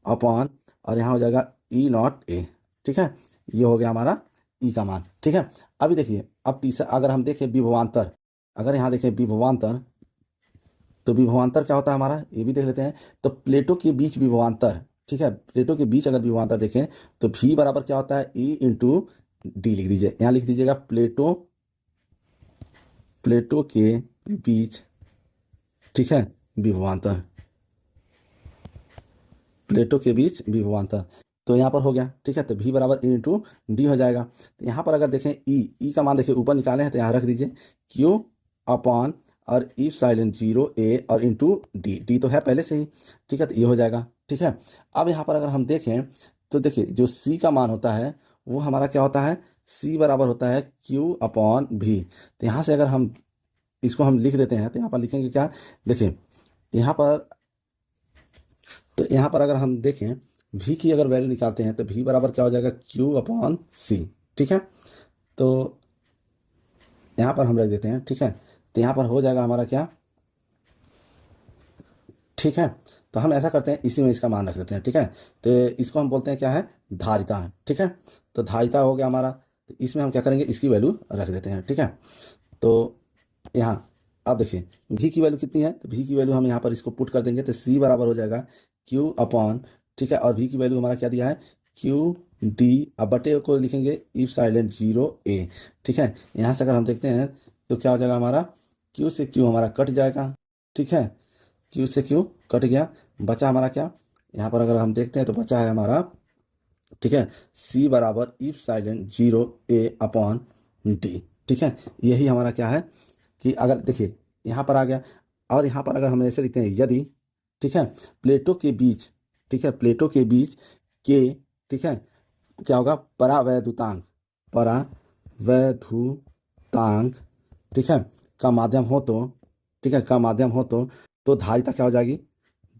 अपॉन, और यहाँ हो जाएगा ई नॉट ए, ठीक है। ये हो गया हमारा ई का मान, ठीक है। अभी देखिए अब तीसरा अगर हम देखें विभवांतर, अगर यहाँ देखें विभवांतर, तो विभवांतर क्या होता है हमारा, ये भी देख लेते हैं। तो प्लेटों के बीच विभवांतर, ठीक है, प्लेटों के बीच अगर विभवांतर देखें तो भी बराबर क्या होता है, ई इंटू डी लिख दीजिए, यहाँ लिख दीजिएगा प्लेटों के बीच, ठीक है, विभवांतर, प्लेटों के बीच विभवांतर, तो यहाँ पर हो गया, ठीक है। तो भी बराबर ई इंटू डी हो जाएगा। तो यहाँ पर अगर देखें ई का मान देखिए ऊपर निकाले हैं तो यहाँ रख दीजिए क्यू अपॉन और इफ साइलेंट जीरो ए और इंटू डी तो है पहले से ही, ठीक है, तो ये हो जाएगा, ठीक है। अब यहाँ पर अगर हम देखें तो देखिए जो सी का मान होता है वो हमारा क्या होता है, सी बराबर होता है क्यू अपॉन भी। तो यहाँ से अगर हम इसको हम लिख देते हैं तो यहाँ पर लिखेंगे क्या, देखिए यहाँ पर, तो यहाँ पर अगर हम देखें भी की अगर वैल्यू निकालते हैं तो भी बराबर क्या हो जाएगा, क्यू अपॉन सी, ठीक है। तो यहाँ पर हम रख देते हैं, ठीक है। तो यहाँ पर हो जाएगा हमारा क्या, ठीक है। तो हम ऐसा करते हैं इसी में इसका मान रख देते हैं, ठीक है। तो इसको हम बोलते हैं क्या है, धारिता है, ठीक है। तो धारिता हो गया हमारा, तो इसमें हम क्या करेंगे, इसकी वैल्यू रख देते हैं, ठीक है। तो यहाँ अब देखिए भी की वैल्यू कितनी है, तो भी की वैल्यू हम यहाँ पर इसको पुट कर देंगे, तो सी बराबर हो जाएगा क्यू अपॉन, ठीक है, और भी की वैल्यू हमारा क्या दिया है, क्यू डी, अब बटे को लिखेंगे इफ साइलेंट जीरो ए, ठीक है। यहाँ से अगर हम देखते हैं तो क्या हो जाएगा हमारा, क्यू से क्यू हमारा कट जाएगा, ठीक है, क्यू से क्यू कट गया, बचा हमारा क्या, यहाँ पर अगर हम देखते हैं तो बचा है हमारा, ठीक है, सी बराबर if silent zero A upon D, ठीक है। यही हमारा क्या है कि अगर देखिए यहाँ पर आ गया, और यहाँ पर अगर हम ऐसे लिखते हैं यदि, ठीक है, प्लेटों के बीच, ठीक है, प्लेटों के बीच के, ठीक है, क्या होगा, परावैद्युतांक, ठीक है, का माध्यम हो तो, ठीक है, का माध्यम हो तो धारिता क्या हो जाएगी,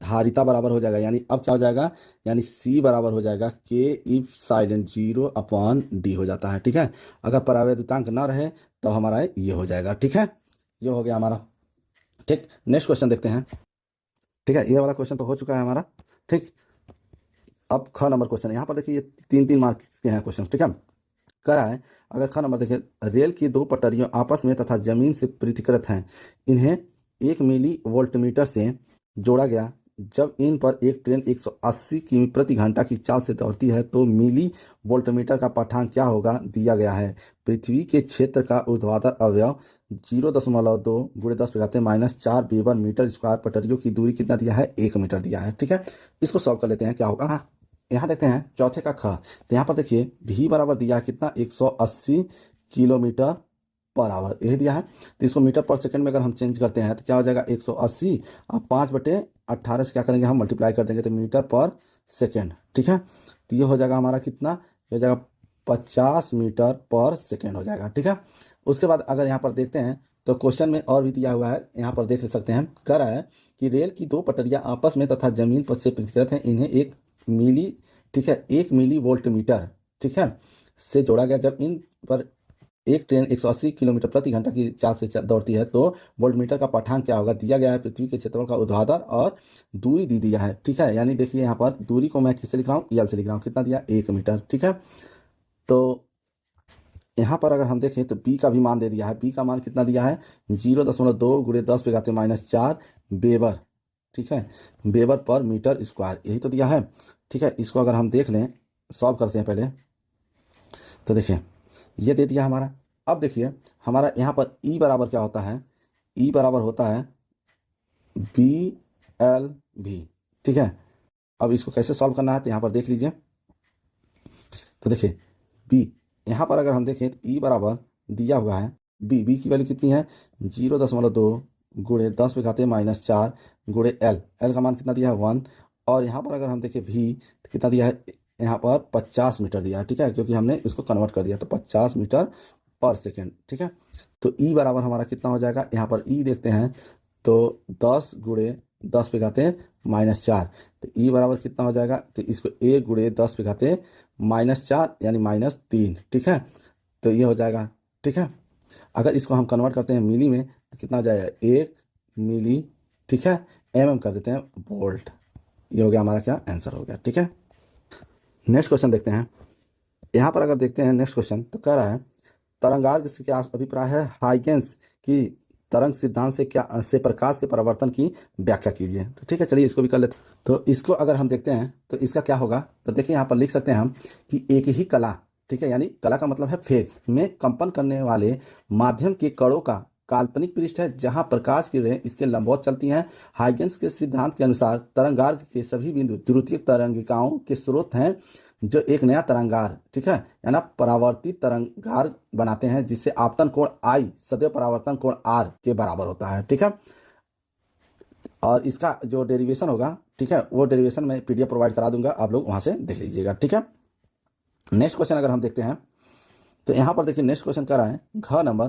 धारिता बराबर हो जाएगा, यानी अब क्या हो जाएगा, यानी सी बराबर हो जाएगा के if silent zero upon D हो जाता है, ठीक है। अगर परावैद्युतांक ना रहे तो हमारा ये हो जाएगा, ठीक है। ये हो गया हमारा, ठीक। नेक्स्ट क्वेश्चन देखते हैं, ठीक है, ये वाला क्वेश्चन तो हो चुका है हमारा, ठीक। अब ख नंबर क्वेश्चन, यहाँ पर देखिए ये 3-3 मार्क्स के हैं क्वेश्चन, ठीक है। कह रहा है अगर ख नंबर देखिए, रेल की दो पटरियां आपस में तथा जमीन से पृथककृत हैं, इन्हें 1 मिली वोल्टमीटर से जोड़ा गया, जब इन पर एक ट्रेन 180 किमी प्रति घंटा की चाल से दौड़ती है तो मिली वोल्टमीटर का पाठांक क्या होगा, दिया गया है। पृथ्वी के क्षेत्र का ऊर्ध्वाधर अवयव 0.2 × 10⁻⁻4 वेबर मीटर स्क्वायर, पटरियों की दूरी कितना दिया है, 1 मीटर दिया है, ठीक है। इसको सॉल्व कर लेते हैं क्या होगा। यहाँ देखते हैं चौथे का ख, तो यहाँ पर देखिए भी बराबर दिया है कितना, 180 किलोमीटर पर आवर, यही दिया है। तो इसको मीटर पर सेकंड में अगर हम चेंज करते हैं तो क्या हो जाएगा, 180 और 5/18 से क्या करेंगे हम मल्टीप्लाई कर देंगे तो मीटर पर सेकंड, ठीक है। तो ये हो जाएगा हमारा कितना, ये हो जाएगा 50 मीटर पर सेकंड हो जाएगा, ठीक है। उसके बाद अगर यहाँ पर देखते हैं तो क्वेश्चन में और भी दिया हुआ है, यहाँ पर देख सकते हैं, कह रहा है कि रेल की दो पटरियां आपस में तथा जमीन पर से पृथककृत हैं, इन्हें 1 मिली, ठीक है, 1 मिली वोल्टमीटर, ठीक है, से जोड़ा गया, जब इन पर एक ट्रेन 180 किलोमीटर प्रति घंटा की चाल से दौड़ती है तो वोल्टमीटर का पाठांक क्या होगा, दिया गया है। पृथ्वी के क्षेत्रफल का ऊर्ध्वाधर और दूरी दी दिया है, ठीक है। यानी देखिए यहाँ पर दूरी को मैं किससे लिख रहा हूँ, एल से लिख रहा हूँ, कितना दिया, 1 मीटर, ठीक है। तो यहाँ पर अगर हम देखें तो बी का भी मान दे दिया है। बी का मान कितना दिया है, 0.2 गुणे 10⁻⁻4 वेबर, ठीक है, वेबर पर मीटर स्क्वायर, यही तो दिया है। ठीक है, इसको अगर हम देख लें, सॉल्व करते हैं पहले, तो देखिए ये दे दिया हमारा। अब देखिए हमारा यहाँ पर ई बराबर क्या होता है, ई बराबर होता है बी एल भी, ठीक है। अब इसको कैसे सॉल्व करना है तो यहाँ पर देख लीजिए, तो देखिए बी, यहाँ पर अगर हम देखें तो ई बराबर दिया हुआ है, बी की वैल्यू कितनी है, 0.2 गुणे 10⁻⁻4 गुणे एल का मान कितना दिया है 1, और यहाँ पर अगर हम देखें भी तो कितना दिया है, यहाँ पर 50 मीटर दिया है, ठीक है, क्योंकि हमने इसको कन्वर्ट कर दिया तो 50 मीटर पर सेकेंड, ठीक है। तो ई बराबर हमारा कितना हो जाएगा, यहाँ पर ई देखते हैं तो 10 गुणे 10⁻⁻4, तो ई बराबर कितना हो जाएगा, तो इसको 1 गुणे 10⁻⁻4 यानी -3, ठीक है, तो ये हो जाएगा, ठीक है। अगर इसको हम कन्वर्ट करते हैं मिली में तो कितना हो जाएगा, 1 मिली, ठीक है, कर देते हैं वोल्ट, ये हो गया हमारा क्या आंसर हो गया, ठीक है। नेक्स्ट क्वेश्चन देखते हैं। यहाँ पर अगर देखते हैं नेक्स्ट क्वेश्चन तो कह रहा है तरंगार्ग से क्या अभिप्राय है, हाइगेंस की तरंग सिद्धांत से क्या से प्रकाश के परावर्तन की व्याख्या कीजिए। तो ठीक है, चलिए इसको भी कर लेते हैं। तो इसको अगर हम देखते हैं तो इसका क्या होगा, तो देखिए यहाँ पर लिख सकते हैं हम कि एक ही कला, ठीक है, यानी कला का मतलब है फेज में कंपन करने वाले माध्यम के कणों का काल्पनिक पृष्ठ है जहां प्रकाश की किरणें इसके लंबवत चलती हैं। हाइगेंस के सिद्धांत के अनुसार तरंगार्ग के सभी बिंदु द्वितीयक तरंगिकाओं के स्रोत हैं जो एक नया तरंगार, ठीक है, यानी परावर्तित तरंगार बनाते हैं जिससे आपतन कोण आई सदैव परावर्तन कोण आर के बराबर होता है, ठीक है। और इसका जो डेरिवेशन होगा, ठीक है, वो डेरिवेशन मैं पीडीएफ प्रोवाइड करा दूंगा, आप लोग वहां से देख लीजिएगा, ठीक है। नेक्स्ट क्वेश्चन अगर हम देखते हैं तो यहाँ पर देखिए नेक्स्ट क्वेश्चन कर रहा है घ नंबर,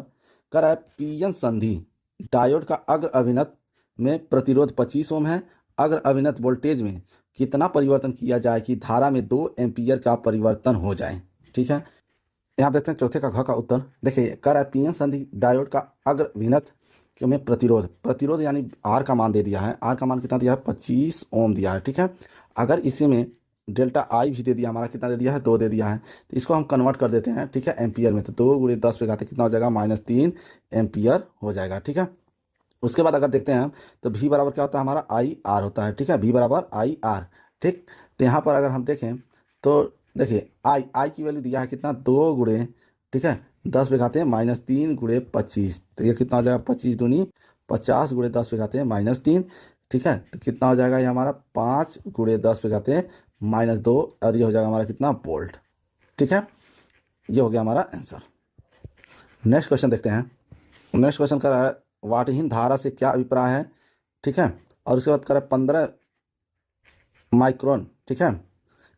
कर रहा है पीएन संधि डायोड का अग्र अभिनत में प्रतिरोध 25 ओम है, अग्र अभिनत वोल्टेज में कितना परिवर्तन किया जाए कि धारा में 2 एम्पियर का परिवर्तन हो जाए, ठीक है। यहाँ देखते हैं चौथे का घ का उत्तर, देखिए कर रहा है पीएन संधि डायोड का अग्र अभिनत में प्रतिरोध यानी आर का मान दे दिया है, आर का मान कितना दिया है 25 ओम दिया है, ठीक है। अगर इसी में डेल्टा आई भी दे दिया, हमारा कितना दे दिया है 2 दे दिया है, तो इसको हम कन्वर्ट कर देते हैं, ठीक है, एम्पियर में, तो 2 गुणे 10 पे घाते कितना हो जाएगा -3 एम्पियर हो जाएगा, ठीक है। उसके बाद अगर देखते हैं हम तो भी बराबर क्या होता है हमारा आई आर होता है, ठीक है, भी बराबर आई आर, ठीक। तो यहाँ पर अगर हम देखें तो देखिए आई की वैल्यू दिया है कितना 2 गुणे, ठीक है, 10 पे घाते -3 गुणे 25, तो ये कितना हो जाएगा 25 दूनी 50 गुणे 10 पे घाते -3, ठीक है, तो कितना हो जाएगा ये हमारा 5 गुणे 10 पे घाते -2, और ये हो जाएगा हमारा कितना वोल्ट, ठीक है। ये हो गया हमारा आंसर। नेक्स्ट क्वेश्चन देखते हैं। नेक्स्ट क्वेश्चन कर रहा है वाटहीन धारा से क्या अभिप्राय है, ठीक है, और उसके बाद कर रहा है 15 माइक्रोन, ठीक है,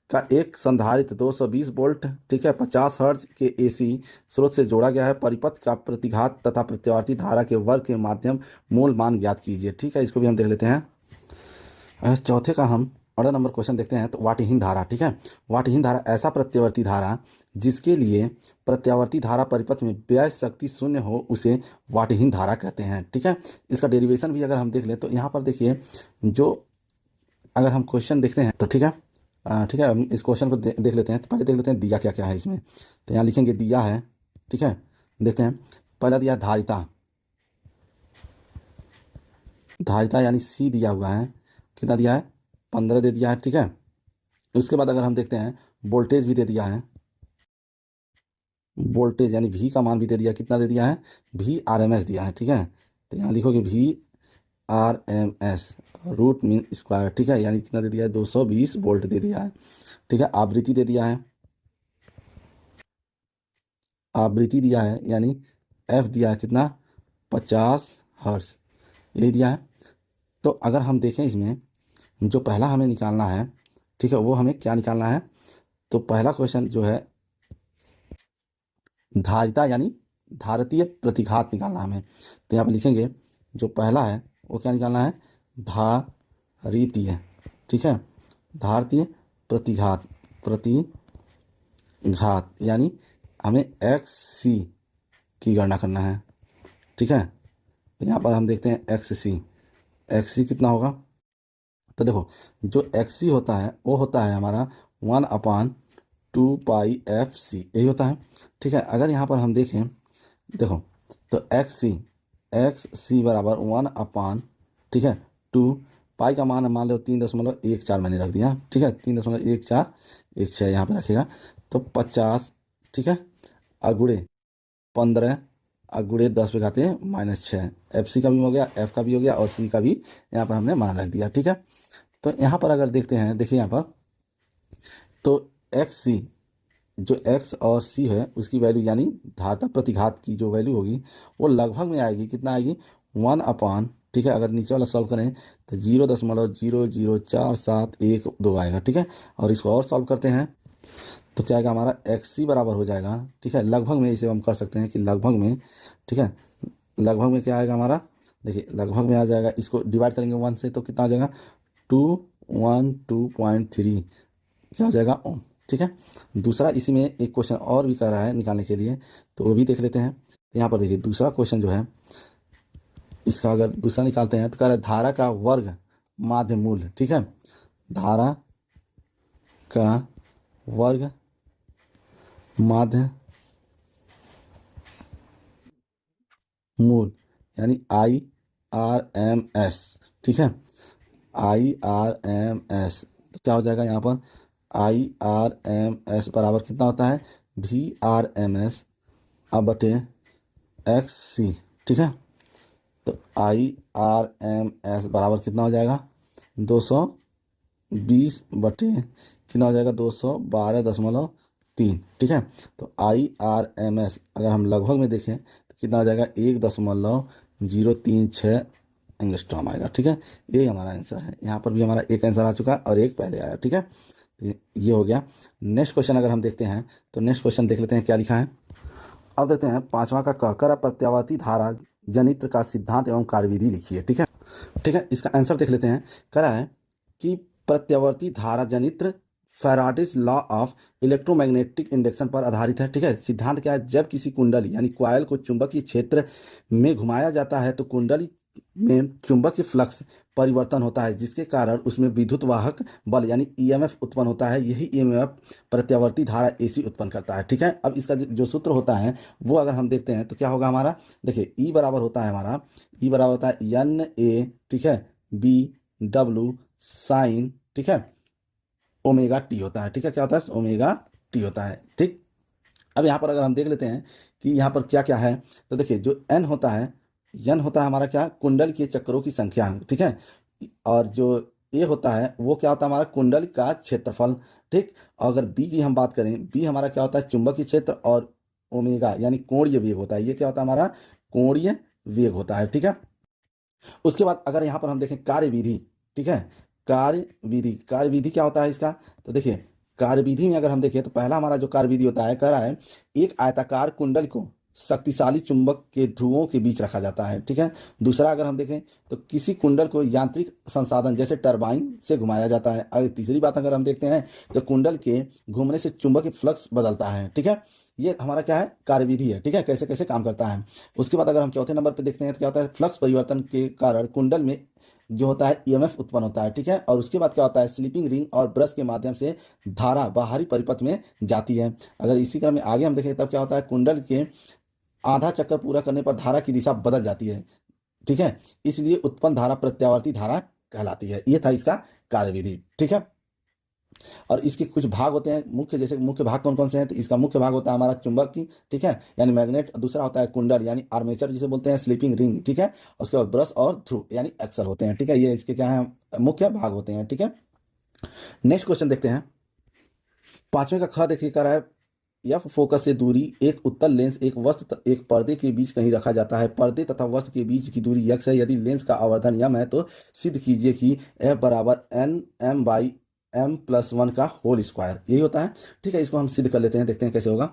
का एक संधारित्र 220 वोल्ट, ठीक है, 50 हर्ट्ज के एसी स्रोत से जोड़ा गया है, परिपथ का प्रतिघात तथा प्रत्यावर्ती धारा के वर्ग के माध्यम मूल मान ज्ञात कीजिए, ठीक है। इसको भी हम देख लेते हैं। चौथे का हम ऑर्डर नंबर क्वेश्चन देखते हैं। तो वाटहीन धारा, ठीक है, वाटहीन धारा ऐसा प्रत्यावर्ती धारा जिसके लिए प्रत्यावर्ती धारा परिपथ में व्यय शक्ति शून्य हो उसे वाटहीन धारा कहते हैं, ठीक है। इसका डेरिवेशन भी अगर हम देख लें तो यहाँ पर देखिए जो अगर हम क्वेश्चन देखते हैं तो ठीक है, ठीक है, हम इस क्वेश्चन को देख लेते हैं। तो पहले देख लेते हैं दिया क्या क्या है इसमें, तो यहाँ लिखेंगे दिया है, ठीक है, देखते हैं। पहला दिया धारिता, धारिता यानी सी दिया हुआ है, कितना दिया है 15 दे दिया है, ठीक है। उसके बाद अगर हम देखते हैं वोल्टेज भी दे दिया है, वोल्टेज यानी वी का मान भी दे दिया, कितना दे दिया है वी आर एम एस दिया है, ठीक है। तो यहाँ लिखोगे V R M S root mean square, ठीक है, यानी कितना दे दिया है 220 वोल्ट दे दिया है, ठीक है। आवृत्ति दे दिया है, आवृत्ति दिया है यानी एफ दिया है कितना 50 हर्ट्ज, यही दिया है। तो अगर हम देखें इसमें जो पहला हमें निकालना है, ठीक है, वो हमें क्या निकालना है, तो पहला क्वेश्चन जो है धारिता यानी धारतीय प्रतिघात निकालना हमें। तो यहाँ पर लिखेंगे जो पहला है वो क्या निकालना है धारितीय, ठीक है, धारतीय प्रतिघात, प्रतिघात यानी हमें एक्स सी की गणना करना है, ठीक है। तो यहाँ पर हम देखते हैं एक्स सी कितना होगा, तो देखो जो एक्स सी होता है वो होता है हमारा 1/√2 2πfc यही होता है। ठीक है, अगर यहाँ पर हम देखें, देखो, तो एक्स सी बराबर 1/, ठीक है, 2 पाई का मान मान लो 3.14 मैंने रख दिया। ठीक है, 3.1416 यहाँ पे रखेगा, तो 50, ठीक है, अगुड़े 15, अगुड़े 10 पे खाते हैं -6। एफ सी का भी हो गया, एफ का भी हो गया, और सी का भी यहाँ पर हमने मान रख दिया। ठीक है, तो यहाँ पर अगर देखते हैं, देखिए यहाँ पर, तो एक्स सी, जो एक्स और सी है उसकी वैल्यू यानी धारता प्रतिघात की जो वैल्यू होगी वो लगभग में आएगी, कितना आएगी, 1/, ठीक है, अगर नीचे वाला सॉल्व करें तो 0.00471 आएगा। ठीक है, और इसको और सॉल्व करते हैं तो क्या आएगा हमारा, एक्स सी बराबर हो जाएगा, ठीक है, लगभग में इसे हम कर सकते हैं कि लगभग में, ठीक है, लगभग में क्या आएगा हमारा, देखिए लगभग में आ जाएगा, इसको डिवाइड करेंगे 1 से तो कितना आ जाएगा, 212.3 क्या हो जाएगा, ओम। ठीक है, दूसरा इसी में एक क्वेश्चन और भी कर रहा है निकालने के लिए, तो वो भी देख लेते हैं। तो यहाँ पर देखिए दूसरा क्वेश्चन जो है, इसका अगर दूसरा निकालते हैं तो कह रहा है धारा का वर्ग माध्य मूल, ठीक है, धारा का वर्ग माध्य मूल यानी IRMS, ठीक है, IRMS, तो क्या हो जाएगा यहाँ पर, IRMS बराबर कितना होता है, VRMS अब बटे XC। ठीक है, तो IRMS बराबर कितना हो जाएगा, 220 बटे कितना हो जाएगा, 212.3। ठीक है, तो IRMS अगर हम लगभग में देखें तो कितना हो जाएगा, 1.036 एंगस्ट्रॉम आएगा। ठीक है, यही हमारा आंसर है। यहाँ पर भी हमारा एक आंसर आ चुका है और एक पहले आया। ठीक है, तो ये हो गया। नेक्स्ट क्वेश्चन अगर हम देखते हैं तो नेक्स्ट क्वेश्चन देख लेते हैं क्या लिखा है। अब देखते हैं 5वां का कहकर प्रत्यावर्ती धारा जनित्र का सिद्धांत एवं कार्यविधि लिखिए। ठीक है, ठीक है, इसका आंसर देख लेते हैं। कह रहा है कि प्रत्यावर्ती धारा जनित्र Faraday's law of electromagnetic induction पर आधारित है। ठीक है, सिद्धांत क्या है, जब किसी कुंडली यानी कॉइल को चुंबकीय क्षेत्र में घुमाया जाता है तो कुंडली में चुंबकीय फ्लक्स परिवर्तन होता है, जिसके कारण उसमें विद्युत वाहक बल यानी ईएमएफ उत्पन्न होता है। यही ईएमएफ प्रत्यावर्ती धारा एसी उत्पन्न करता है। ठीक है, अब इसका जो सूत्र होता है वो अगर हम देखते हैं तो क्या होगा हमारा, देखिए ई बराबर होता है हमारा, ई बराबर होता है NA, ठीक है, BW साइन, ठीक है, ओमेगा टी होता है। ठीक है, क्या होता है, ओमेगा टी होता है। ठीक, अब यहाँ पर अगर हम देख लेते हैं कि यहाँ पर क्या क्या है, तो देखिए जो एन होता है, एन होता है हमारा क्या, कुंडल के चक्रों की संख्या। ठीक है, और जो ए होता है वो क्या होता है हमारा, कुंडल का क्षेत्रफल। ठीक, अगर बी की हम बात करें, बी हमारा क्या होता है, चुंबकीय क्षेत्र, और ओमेगा यानी कोणीय वेग होता है। ये क्या होता है हमारा, कोणीय वेग होता है। ठीक है, उसके बाद अगर यहाँ पर हम देखें कार्यविधि, ठीक है, कार्यविधि, कार्यविधि क्या होता है इसका, तो देखिए कार्यविधि में अगर हम देखें तो पहला हमारा जो कार्यविधि होता है, कह रहा है एक आयताकार कुंडल को शक्तिशाली चुंबक के ध्रुवों के बीच रखा जाता है। ठीक है, दूसरा अगर हम देखें तो किसी कुंडल को यांत्रिक संसाधन जैसे टरबाइन से घुमाया जाता है। अगर तीसरी बात अगर हम देखते हैं तो कुंडल के घूमने से चुंबकीय फ्लक्स बदलता है। ठीक है, ये हमारा क्या है, कार्यविधि है। ठीक है, कैसे कैसे काम करता है। उसके बाद अगर हम चौथे नंबर पे देखते हैं तो क्या होता है, फ्लक्स परिवर्तन के कारण कुंडल में जो होता है ईएमएफ उत्पन्न होता है। ठीक है, और उसके बाद क्या होता है, स्लिपिंग रिंग और ब्रश के माध्यम से धारा बाहरी परिपथ में जाती है। अगर इसी क्रम में आगे हम देखें तब क्या होता है, कुंडल के आधा चक्कर पूरा करने पर धारा की दिशा बदल जाती है। ठीक है, इसलिए उत्पन्न धारा प्रत्यावर्ती धारा कहलाती है। ये था इसका कार्यविधि। ठीक है, और इसके कुछ भाग होते हैं मुख्य, जैसे मुख्य भाग कौन कौन से हैं, तो इसका मुख्य भाग होता है हमारा चुंबक की, ठीक है, यानी मैग्नेट। दूसरा होता है कुंडल यानी आर्मेचर जिसे बोलते हैं, स्लीपिंग रिंग, ठीक है, उसके बाद ब्रश और ध्रुव यानी एक्सल होते हैं। ठीक है, ये इसके क्या है, मुख्य भाग होते हैं। ठीक है, नेक्स्ट क्वेश्चन देखते हैं। 5वें का ख देखिए, कह रहा है एफ फोकस से दूरी एक उत्तल लेंस एक वस्तु एक पर्दे के बीच कहीं रखा जाता है। पर्दे तथा वस्तु के बीच की दूरी x है। यदि लेंस का आवर्धन m है तो सिद्ध कीजिए कि f बराबर nm/m+1 का होल स्क्वायर, यही होता है। ठीक है, इसको हम सिद्ध कर लेते हैं, देखते हैं कैसे होगा।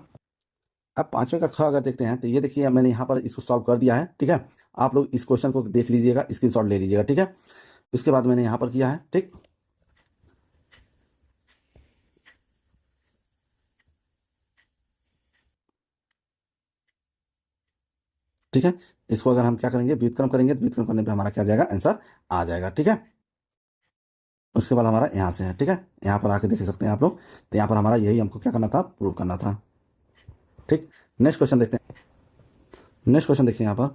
अब 5वें का ख अगर देखते हैं तो ये देखिए मैंने यहाँ पर इसको सॉल्व कर दिया है। ठीक है, आप लोग इस क्वेश्चन को देख लीजिएगा, स्क्रीनशॉट ले लीजिएगा। ठीक है, इसके बाद मैंने यहाँ पर किया है। ठीक, ठीक है, इसको अगर हम क्या करेंगे, व्युत्क्रम करेंगे तो व्युत्क्रम करने पे हमारा क्या आ जाएगा, आंसर आ जाएगा। ठीक है, उसके बाद हमारा यहाँ से है, ठीक है, यहाँ पर आके देख सकते हैं आप लोग। तो यहाँ पर हमारा यही हमको क्या करना था, प्रूव करना था। ठीक, नेक्स्ट क्वेश्चन देखते हैं। नेक्स्ट क्वेश्चन देखिए, यहाँ पर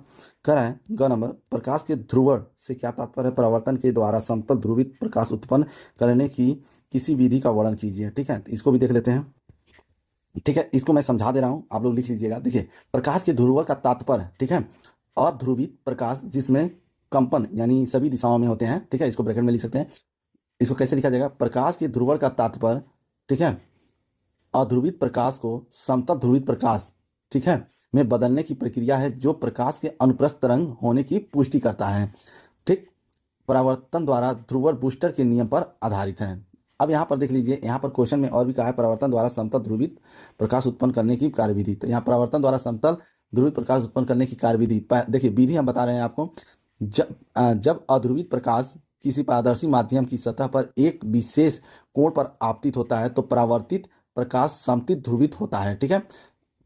कह रहा है ग नंबर, प्रकाश के ध्रुवण से क्या तात्पर्य है, परावर्तन के द्वारा समतल ध्रुवित प्रकाश उत्पन्न करने की किसी विधि का वर्णन कीजिए। ठीक है, तो इसको भी देख लेते हैं। ठीक है, इसको मैं समझा दे रहा हूँ, आप लोग लिख लीजिएगा। देखिए, प्रकाश के ध्रुवण का तात्पर्य, ठीक है, अध्रुवित प्रकाश जिसमें कंपन यानी सभी दिशाओं में होते हैं। ठीक है, इसको ब्रैकेट में लिख सकते हैं। इसको कैसे लिखा जाएगा, प्रकाश के ध्रुवण का तात्पर्य, ठीक है, अध्रुवित प्रकाश को समतल ध्रुवित प्रकाश, ठीक है, में बदलने की प्रक्रिया है जो प्रकाश के अनुप्रस्थ तरंग होने की पुष्टि करता है। ठीक, परावर्तन द्वारा ध्रुवण बूस्टर के नियम पर आधारित है। अब यहाँ पर देख लीजिए, यहाँ पर क्वेश्चन में और भी कहा है परावर्तन द्वारा समतल ध्रुवित प्रकाश उत्पन्न करने की कार्यविधि। तो यहाँ परावर्तन द्वारा समतल ध्रुवित प्रकाश उत्पन्न करने की कार्यविधि, देखिए विधि हम बता रहे हैं आपको। जब अध्रुवित प्रकाश किसी पारदर्शी माध्यम की सतह पर एक विशेष कोण पर आपतित होता है तो परावर्तित प्रकाश समतित ध्रुवित होता है। ठीक है,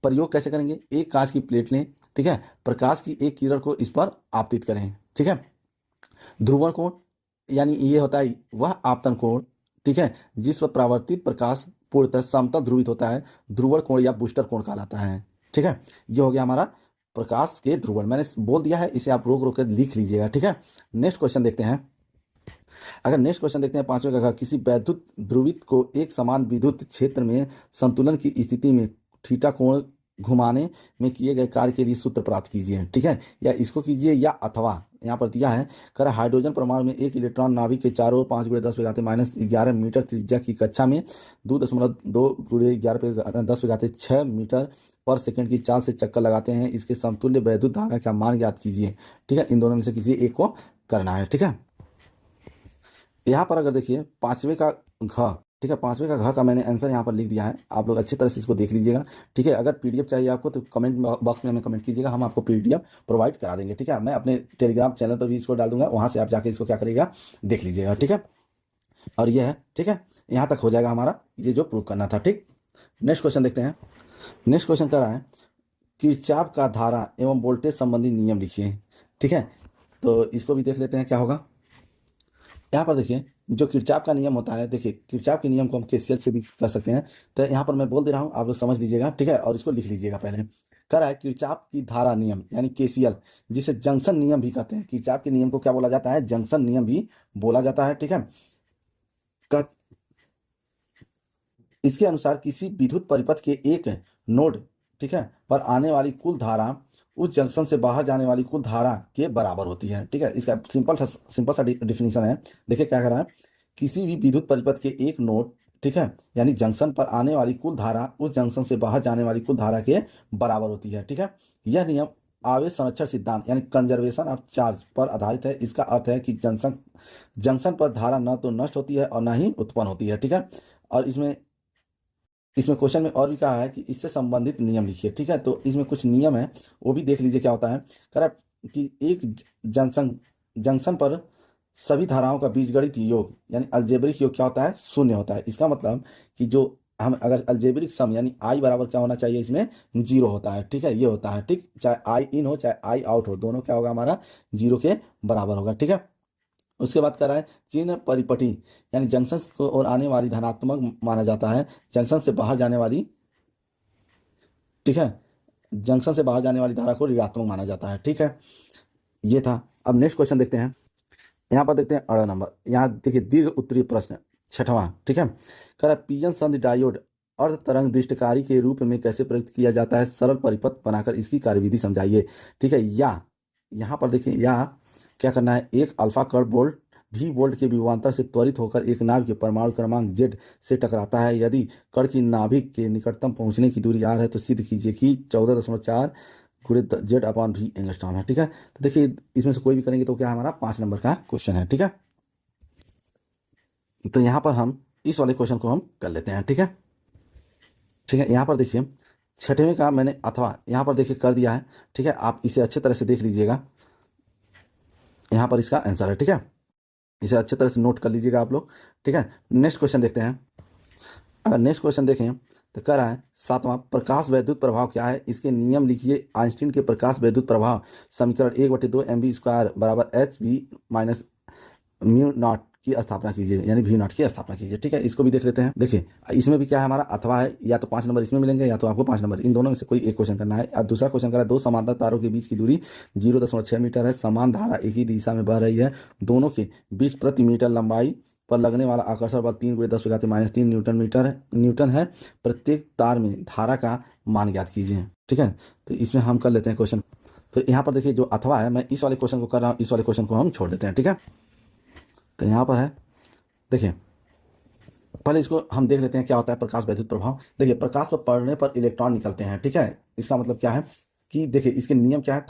प्रयोग कैसे करेंगे, एक कांच की प्लेट लें, ठीक है, प्रकाश की एक किरण को इस पर आपतित करें। ठीक है, ध्रुवण कोण यानी ये होता है वह आपतन कोण, ठीक है, जिस पर परावर्तित प्रकाश पूर्णतः समतल ध्रुवित होता है, ध्रुवण कोण या बूस्टर कोण कहलाता है। ठीक है, ये हो गया हमारा प्रकाश के ध्रुवण, मैंने बोल दिया है, इसे आप रोक रोक कर लिख लीजिएगा। ठीक है, नेक्स्ट क्वेश्चन देखते हैं। अगर नेक्स्ट क्वेश्चन देखते हैं, पांचवें का, किसी वैद्युत ध्रुवित को एक समान विद्युत क्षेत्र में संतुलन की स्थिति में थीटा कोण घुमाने में किए गए कार्य के लिए सूत्र प्राप्त कीजिए। ठीक है, या इसको कीजिए या अथवा यहाँ पर दिया है, कर हाइड्रोजन परमाणु में एक इलेक्ट्रॉन नाभिक के चारों ओर 5×10⁻⁻11 मीटर त्रिज्या की कक्षा में 2.2×11×10⁻6 मीटर पर सेकंड की चाल से चक्कर लगाते हैं। इसके समतुल्य वैद्युत धारा का मान ज्ञात कीजिए। ठीक है, इन दोनों में से किसी एक को करना है। ठीक है, यहाँ पर अगर देखिए पांचवें का घ, ठीक है, पांचवें का घ का मैंने आंसर यहाँ पर लिख दिया है, आप लोग अच्छी तरह से इसको देख लीजिएगा। ठीक है, अगर पीडीएफ चाहिए आपको तो कमेंट बॉक्स में हमें कमेंट कीजिएगा, हम आपको पीडीएफ प्रोवाइड करा देंगे। ठीक है, मैं अपने टेलीग्राम चैनल पर भी इसको डाल दूंगा, वहाँ से आप जाके इसको क्या करिएगा, देख लीजिएगा। ठीक है, और ये है, ठीक है, यहाँ तक हो जाएगा हमारा ये जो प्रूव करना था। ठीक, नेक्स्ट क्वेश्चन देखते हैं। नेक्स्ट क्वेश्चन कर रहा है, किरचॉफ का धारा एवं वोल्टेज संबंधी नियम लिखिए। ठीक है, तो इसको भी देख लेते हैं क्या होगा। यहाँ पर देखिए, जो किरचॉफ का नियम होता है, देखिए किरचॉफ के नियम को हम केसीएल से भी कर सकते हैं। तो यहाँ पर मैं बोल दे रहा हूँ, आप लोग समझ लीजिएगा। ठीक है, और इसको लिख लीजिएगा पहले। कह रहा है किरचॉफ की धारा नियम यानी केसीएल, जिसे जंक्शन नियम भी कहते हैं। किरचॉफ के नियम को क्या बोला जाता है, जंक्शन नियम भी बोला जाता है। ठीक है, इसके अनुसार किसी विद्युत परिपथ के एक नोड, ठीक है, पर आने वाली कुल धारा उस जंक्शन से बाहर जाने वाली कुल धारा के बराबर होती है। ठीक है, इसका सिंपल सा डिफिनीशन है। देखिए क्या कह रहा है, किसी भी विद्युत परिपथ के एक नोड, ठीक है, यानी जंक्शन पर आने वाली कुल धारा उस जंक्शन से बाहर जाने वाली कुल धारा के बराबर होती है। ठीक है, यह नियम आवेश संरक्षण सिद्धांत यानी कंजर्वेशन ऑफ चार्ज पर आधारित है। इसका अर्थ है कि जंक्शन पर धारा न तो नष्ट होती है और न ही उत्पन्न होती है। ठीक है, और इसमें क्वेश्चन में और भी कहा है कि इससे संबंधित नियम लिखिए। ठीक है, तो इसमें कुछ नियम है, वो भी देख लीजिए क्या होता है। कह रहा है कि एक जंक्शन पर सभी धाराओं का बीजगणित योग यानी अलजेब्रिक योग क्या होता है, शून्य होता है। इसका मतलब कि जो हम अगर अलजेब्रिक सम यानी आई बराबर क्या होना चाहिए, इसमें 0 होता है। ठीक है, ये होता है। ठीक, चाहे आई इन हो चाहे आई आउट हो, दोनों क्या होगा, हमारा 0 के बराबर होगा। ठीक है, उसके बाद कह रहा है चिन्ह परिपटी यानी जंक्शन को ओर आने वाली धनात्मक माना जाता है, जंक्शन से बाहर जाने वाली, ठीक है, जंक्शन से बाहर जाने वाली धारा को ऋणात्मक माना जाता है। ठीक है, ये था। अब नेक्स्ट क्वेश्चन देखते हैं। यहाँ पर देखते हैं 18 नंबर। यहाँ देखिए दीर्घ उत्तरीय प्रश्न 6वां। ठीक है, कह रहा है पीएन संधि डायोड अर्ध तरंग दृष्टिकारी के रूप में कैसे प्रयुक्त किया जाता है, सरल परिपथ बनाकर इसकी कार्यविधि समझाइए। ठीक है, या यहाँ पर देखिए, या क्या करना है, एक अल्फा कण बोल्ट भी बोल्ट के विभवांतर से त्वरित होकर एक नाभिक के परमाणु क्रमांक जेड से टकराता है। यदि कण की नाभिक के निकटतम पहुंचने की दूरी r है तो सिद्ध कीजिए कि 14.4 × Z/v एंगस्ट्रॉम है। ठीक है, तो देखिए इसमें से कोई भी करेंगे तो क्या हमारा 5 नंबर का क्वेश्चन है। ठीक है, तो यहाँ पर हम इस वाले क्वेश्चन को हम कर लेते हैं। ठीक है, ठीक है, यहाँ पर देखिए 6वें का मैंने अथवा यहाँ पर देखिए कर दिया है। ठीक है, आप इसे अच्छे तरह से देख लीजिएगा, यहाँ पर इसका आंसर है। ठीक है, इसे अच्छे तरह से नोट कर लीजिएगा आप लोग। ठीक है, नेक्स्ट क्वेश्चन देखते हैं। अगर नेक्स्ट क्वेश्चन देखें तो कह रहा है 7वां, प्रकाश वैद्युत प्रभाव क्या है, इसके नियम लिखिए। आइंस्टीन के प्रकाश वैद्युत प्रभाव समीकरण 1/2 mv² = h v - μ0 की स्थापना कीजिए, यानी V नॉट की स्थापना कीजिए। ठीक है, इसको भी देख लेते हैं। देखिए इसमें भी क्या है हमारा अथवा है, या तो 5 नंबर इसमें मिलेंगे या तो आपको 5 नंबर, इन दोनों में से कोई एक क्वेश्चन करना है। और दूसरा क्वेश्चन करा, दो समांतर तारों के बीच की दूरी 0.6 मीटर है, समान धारा एक ही दिशा में बह रही है, दोनों के बीच प्रति मीटर लंबाई पर लगने वाला आकर्षण बल 3 × 10⁻³ न्यूटन है, प्रत्येक तार में धारा का मान ज्ञात कीजिए। ठीक है, तो इसमें हम कर लेते हैं क्वेश्चन। तो यहाँ पर देखिए जो अथवा है, मैं इस वाले क्वेश्चन को कर रहा हूँ, इस वाले क्वेश्चन को हम छोड़ देते हैं। ठीक है, तो यहाँ पर है, देखिए पहले इसको हम देख लेते हैं क्या होता है प्रकाश वैद्युत प्रभाव। देखिए प्रकाश पर पड़ने पर इलेक्ट्रॉन निकलते हैं। ठीक है, इसका मतलब क्या है कि देखिए इसके नियम क्या है,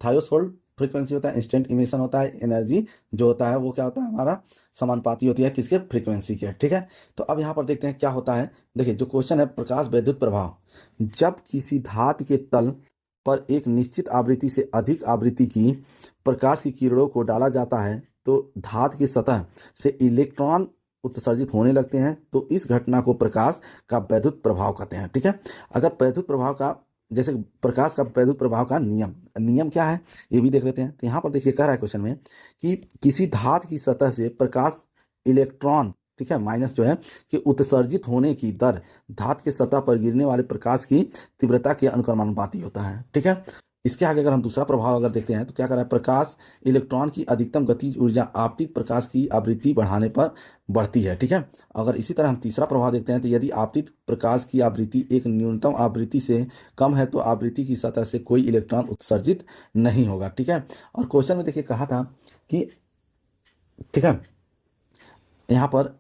थायोसोल्ड फ्रीक्वेंसी होता है, इंस्टेंट इमिशन होता है, एनर्जी जो होता है वो क्या होता है हमारा समानुपाती होती है किसके, फ्रीक्वेंसी के। ठीक है, तो अब यहाँ पर देखते हैं क्या होता है। देखिए जो क्वेश्चन है प्रकाश वैद्युत प्रभाव, जब किसी धातु के तल पर एक निश्चित आवृत्ति से अधिक आवृत्ति की प्रकाश की किरणों को डाला जाता है तो धातु की सतह से इलेक्ट्रॉन उत्सर्जित होने लगते हैं, तो इस घटना को प्रकाश का वैद्युत प्रभाव कहते हैं। ठीक है, अगर वैद्युत प्रभाव का, जैसे प्रकाश का वैद्युत प्रभाव का नियम क्या है ये भी देख लेते हैं। तो यहाँ पर देखिए कह रहा है क्वेश्चन में कि किसी धातु की सतह से प्रकाश इलेक्ट्रॉन, ठीक है, माइनस जो है कि उत्सर्जित होने की दर धातु के सतह पर गिरने वाले प्रकाश की तीव्रता के अनुक्रमानुपाती होता है। ठीक है, इसके आगे अगर हम दूसरा प्रभाव अगर देखते हैं तो क्या कर रहा है, प्रकाश इलेक्ट्रॉन की अधिकतम गतिज ऊर्जा आपतित प्रकाश की आवृत्ति बढ़ाने पर बढ़ती है। ठीक है, अगर इसी तरह हम तीसरा प्रभाव देखते हैं तो यदि आपतित प्रकाश की आवृत्ति एक न्यूनतम आवृत्ति से कम है तो आवृत्ति की सतह से कोई इलेक्ट्रॉन उत्सर्जित नहीं होगा। ठीक है, और क्वेश्चन में देखिए कहा था कि, ठीक है, यहाँ पर,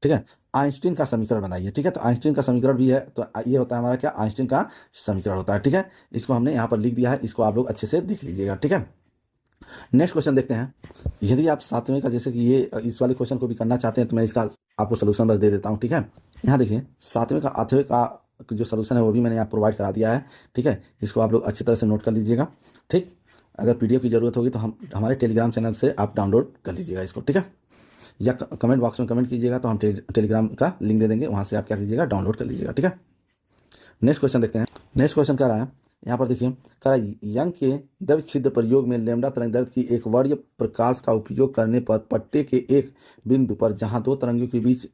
ठीक है, आइंस्टीन का समीकरण बनाइए। ठीक है, तो आइंस्टीन का समीकरण भी है, तो ये होता है हमारा क्या, आइंस्टीन का समीकरण होता है। ठीक है, इसको हमने यहाँ पर लिख दिया है, इसको आप लोग अच्छे से देख लीजिएगा। ठीक है, नेक्स्ट क्वेश्चन देखते हैं। यदि आप 7वें का, जैसे कि ये इस वाले क्वेश्चन को भी करना चाहते हैं तो मैं इसका आपको सोल्यूशन बस दे देता हूँ। ठीक है, यहाँ देखिए 7वें का 8वें का जो सोल्यूशन है वो भी मैंने यहाँ प्रोवाइड करा दिया है। ठीक है, इसको आप लोग अच्छी तरह से नोट कर लीजिएगा। ठीक, अगर पीडीएफ की जरूरत होगी तो हम हमारे टेलीग्राम चैनल से आप डाउनलोड कर लीजिएगा इसको। ठीक है, या कमेंट बॉक्स में कमेंट कीजिएगा तो हम टेलीग्राम का लिंक दे देंगे, वहाँ से आप क्या कीजिएगा, डाउनलोड कर लीजिएगा। ठीक है, नेक्स्ट क्वेश्चन देखते हैं। नेक्स्ट क्वेश्चन क्या रहा है, यहाँ पर देखिए कह रहा है, यंग के द्रव्य छिद्र प्रयोग में लैम्डा तरंगदैर्घ्य की एक वर्ग प्रकाश का उपयोग करने पर पट्टे के एक बिंदु पर जहाँ दो तरंगों के बीच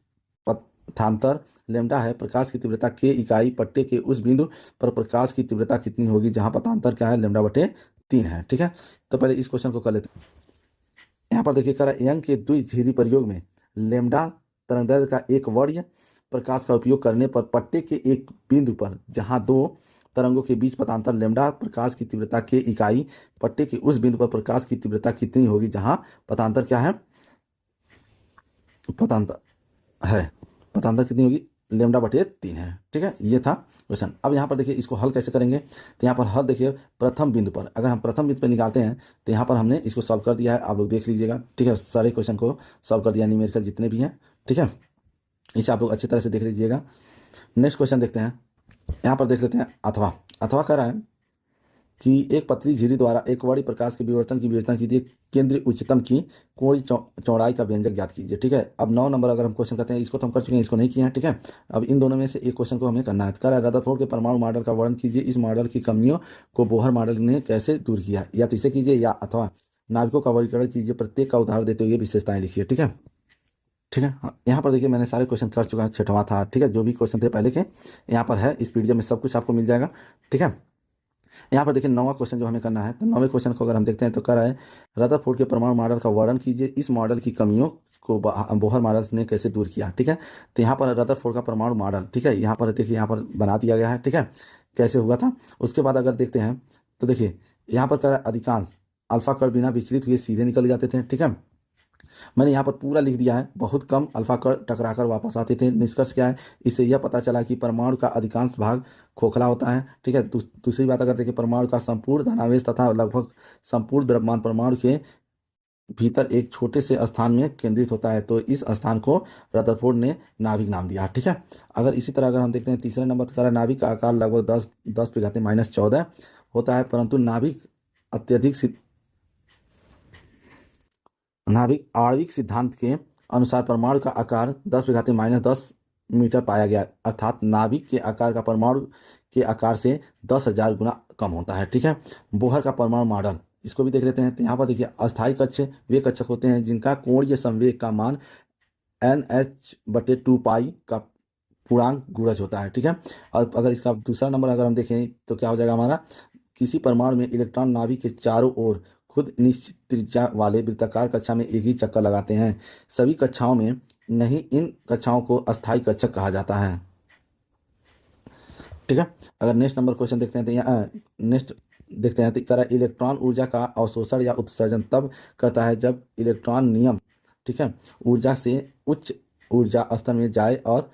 पथांतर लैम्डा है, प्रकाश की तीव्रता के इकाई पट्टे के उस बिंदु पर प्रकाश की तीव्रता कितनी होगी जहाँ पथांतर क्या है, λ/3 है। ठीक है, तो पहले इस क्वेश्चन को कर लेते हैं। यहाँ पर देखिए कह रहा है, यंग के द्विध्रुवी प्रयोग में लैम्डा तरंगदैर्घ्य का एक वर्ग प्रकाश का उपयोग करने पर पट्टे के एक बिंदु पर जहां दो तरंगों के बीच पथांतर लैम्डा प्रकाश की तीव्रता के इकाई पट्टे के उस बिंदु पर प्रकाश की तीव्रता कितनी होगी जहां पथांतर क्या है, पथांतर कितनी होगी, λ/3 है। ठीक है, ये था क्वेश्चन। अब यहाँ पर देखिए इसको हल कैसे करेंगे, तो यहाँ पर हल देखिए प्रथम बिंदु पर, अगर हम प्रथम बिंदु पर निकालते हैं तो यहाँ पर हमने इसको सॉल्व कर दिया है, आप लोग देख लीजिएगा। ठीक है, सारे क्वेश्चन को सॉल्व कर दिया, न्यूमेरिकल जितने भी हैं। ठीक है, इसे आप लोग अच्छी तरह से देख लीजिएगा। नेक्स्ट क्वेश्चन देखते हैं, यहाँ पर देख लेते हैं अथवा कह रहा है कि एक पतली झिल्ली द्वारा एक बड़ी प्रकाश के विवर्तन की विवेचना कीजिए, केंद्रीय उच्चतम की कोणीय चौड़ाई का व्यंजक ज्ञात कीजिए। ठीक है, अब 9 नंबर अगर हम क्वेश्चन करते हैं, इसको तो हम कर चुके हैं, इसको नहीं किए हैं। ठीक है, अब इन दोनों में से एक क्वेश्चन को हमें करना है। कर रदरफोर्ड के परमाणु मॉडल का वर्णन कीजिए, इस मॉडल की कमियों को बोहर मॉडल ने कैसे दूर किया, या तो इसे कीजिए या अथवा नाविकों का वर्गीकरण कीजिए, प्रत्येक का उदाहरण देते हुए विशेषताएं लिखिए। ठीक है, ठीक है, यहाँ पर देखिए मैंने सारे क्वेश्चन कर चुका है, 6वां था। ठीक है, जो भी क्वेश्चन थे पहले के यहाँ पर है, इस पीडीएफ में सब कुछ आपको मिल जाएगा। ठीक है, यहाँ पर देखिए 9वां क्वेश्चन जो हमें करना है, तो 9वें क्वेश्चन को अगर हम देखते हैं तो कह रहा है, रदरफोर्ड के परमाणु मॉडल का वर्णन कीजिए, इस मॉडल की कमियों को बोहर मॉडल ने कैसे दूर किया। ठीक है, तो यहाँ पर रदरफोर्ड का परमाणु मॉडल, ठीक है, यहाँ पर देखिए यहाँ पर बना दिया गया है। ठीक है, कैसे हुआ था, उसके बाद अगर देखते हैं तो देखिए यहाँ पर कह रहा है, अधिकांश अल्फा कण बिना विचलित हुए सीधे निकल जाते थे। ठीक है, मैंने यहाँ पर पूरा लिख दिया है, बहुत कम अल्फा कण टकराकर वापस आते थे। निष्कर्ष क्या है, इससे यह पता चला कि परमाणु का अधिकांश भाग खोखला होता है। ठीक है, दूसरी बात अगर देखिए, परमाणु का संपूर्ण धनावेश तथा लगभग संपूर्ण द्रव्यमान परमाणु के भीतर एक छोटे से स्थान में केंद्रित होता है, तो इस स्थान को रदरफोर्ड ने नाभिक नाम दिया। ठीक है, अगर इसी तरह अगर हम देखते हैं तीसरे नंबर पर, नाभिक का आकार लगभग 10⁻⁻14 होता है, परंतु नाभिक आणविक सिद्धांत के अनुसार परमाणु का आकार 10⁻⁻10 मीटर पाया गया, अर्थात नाभिक के आकार का परमाणु के आकार से 10,000 गुना कम होता है। ठीक है, बोहर का परमाणु मॉडल इसको भी देख लेते हैं। तो यहाँ पर देखिए अस्थायी कक्ष वे कक्षक होते हैं जिनका कोणीय संवेग का मान NH/2 पाई का पूर्णांक गुणज होता है, ठीक है। और अगर इसका दूसरा नंबर अगर हम देखें तो क्या हो जाएगा हमारा, किसी परमाणु में इलेक्ट्रॉन नाभिक के चारों ओर खुद निश्चित त्रिज्या वाले वृत्ताकार कक्षा में एक ही चक्कर लगाते हैं। सभी कक्षाओं में नहीं, इन कक्षाओं को अस्थायी कक्षक कहा जाता है, ठीक है। अगर नेक्स्ट नंबर क्वेश्चन देखते हैं तो यहाँ नेक्स्ट देखते हैं तो कह रहा है इलेक्ट्रॉन ऊर्जा का अवशोषण या उत्सर्जन तब करता है जब इलेक्ट्रॉन नियम, ठीक है, ऊर्जा से उच्च ऊर्जा स्तर में जाए और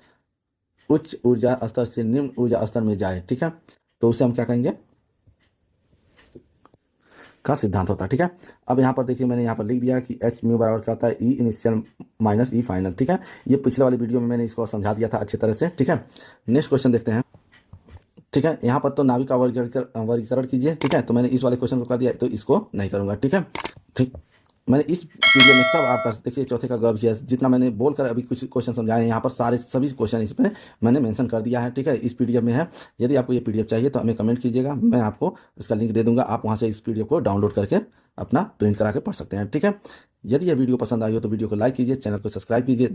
उच्च ऊर्जा स्तर से निम्न ऊर्जा स्तर में जाए, ठीक है। तो उसे हम क्या कहेंगे, का सिद्धांत होता है, ठीक है। अब यहाँ पर देखिए मैंने यहाँ पर लिख दिया कि एच म्यू बराबर क्या होता है, ई इनिशियल माइनस ई फाइनल, ठीक है। ये पिछले वाले वीडियो में मैंने इसको समझा दिया था अच्छी तरह से, ठीक है। नेक्स्ट क्वेश्चन देखते हैं, ठीक है। यहाँ पर तो नाभिक का वर्गीकरण कीजिए, ठीक है। तो मैंने इस वाले क्वेश्चन को कर दिया तो इसको नहीं करूँगा, ठीक है। ठीक, मैंने इस वीडियो में सब आपका देखिए चौथे का गव्य जितना मैंने बोलकर अभी कुछ क्वेश्चन समझाए हैं यहाँ पर सारे सभी क्वेश्चन इस पर मैंने मेंशन कर दिया है, ठीक है। इस पीडीएफ में है। यदि आपको ये पीडीएफ चाहिए तो हमें कमेंट कीजिएगा, मैं आपको इसका लिंक दे दूंगा, आप वहाँ से इस पीडीएफ को डाउनलोड करके अपना प्रिंट करा के पढ़ सकते हैं, ठीक है। यदि यह वीडियो पसंद आई हो तो वीडियो को लाइक कीजिए, चैनल को सब्सक्राइब कीजिए।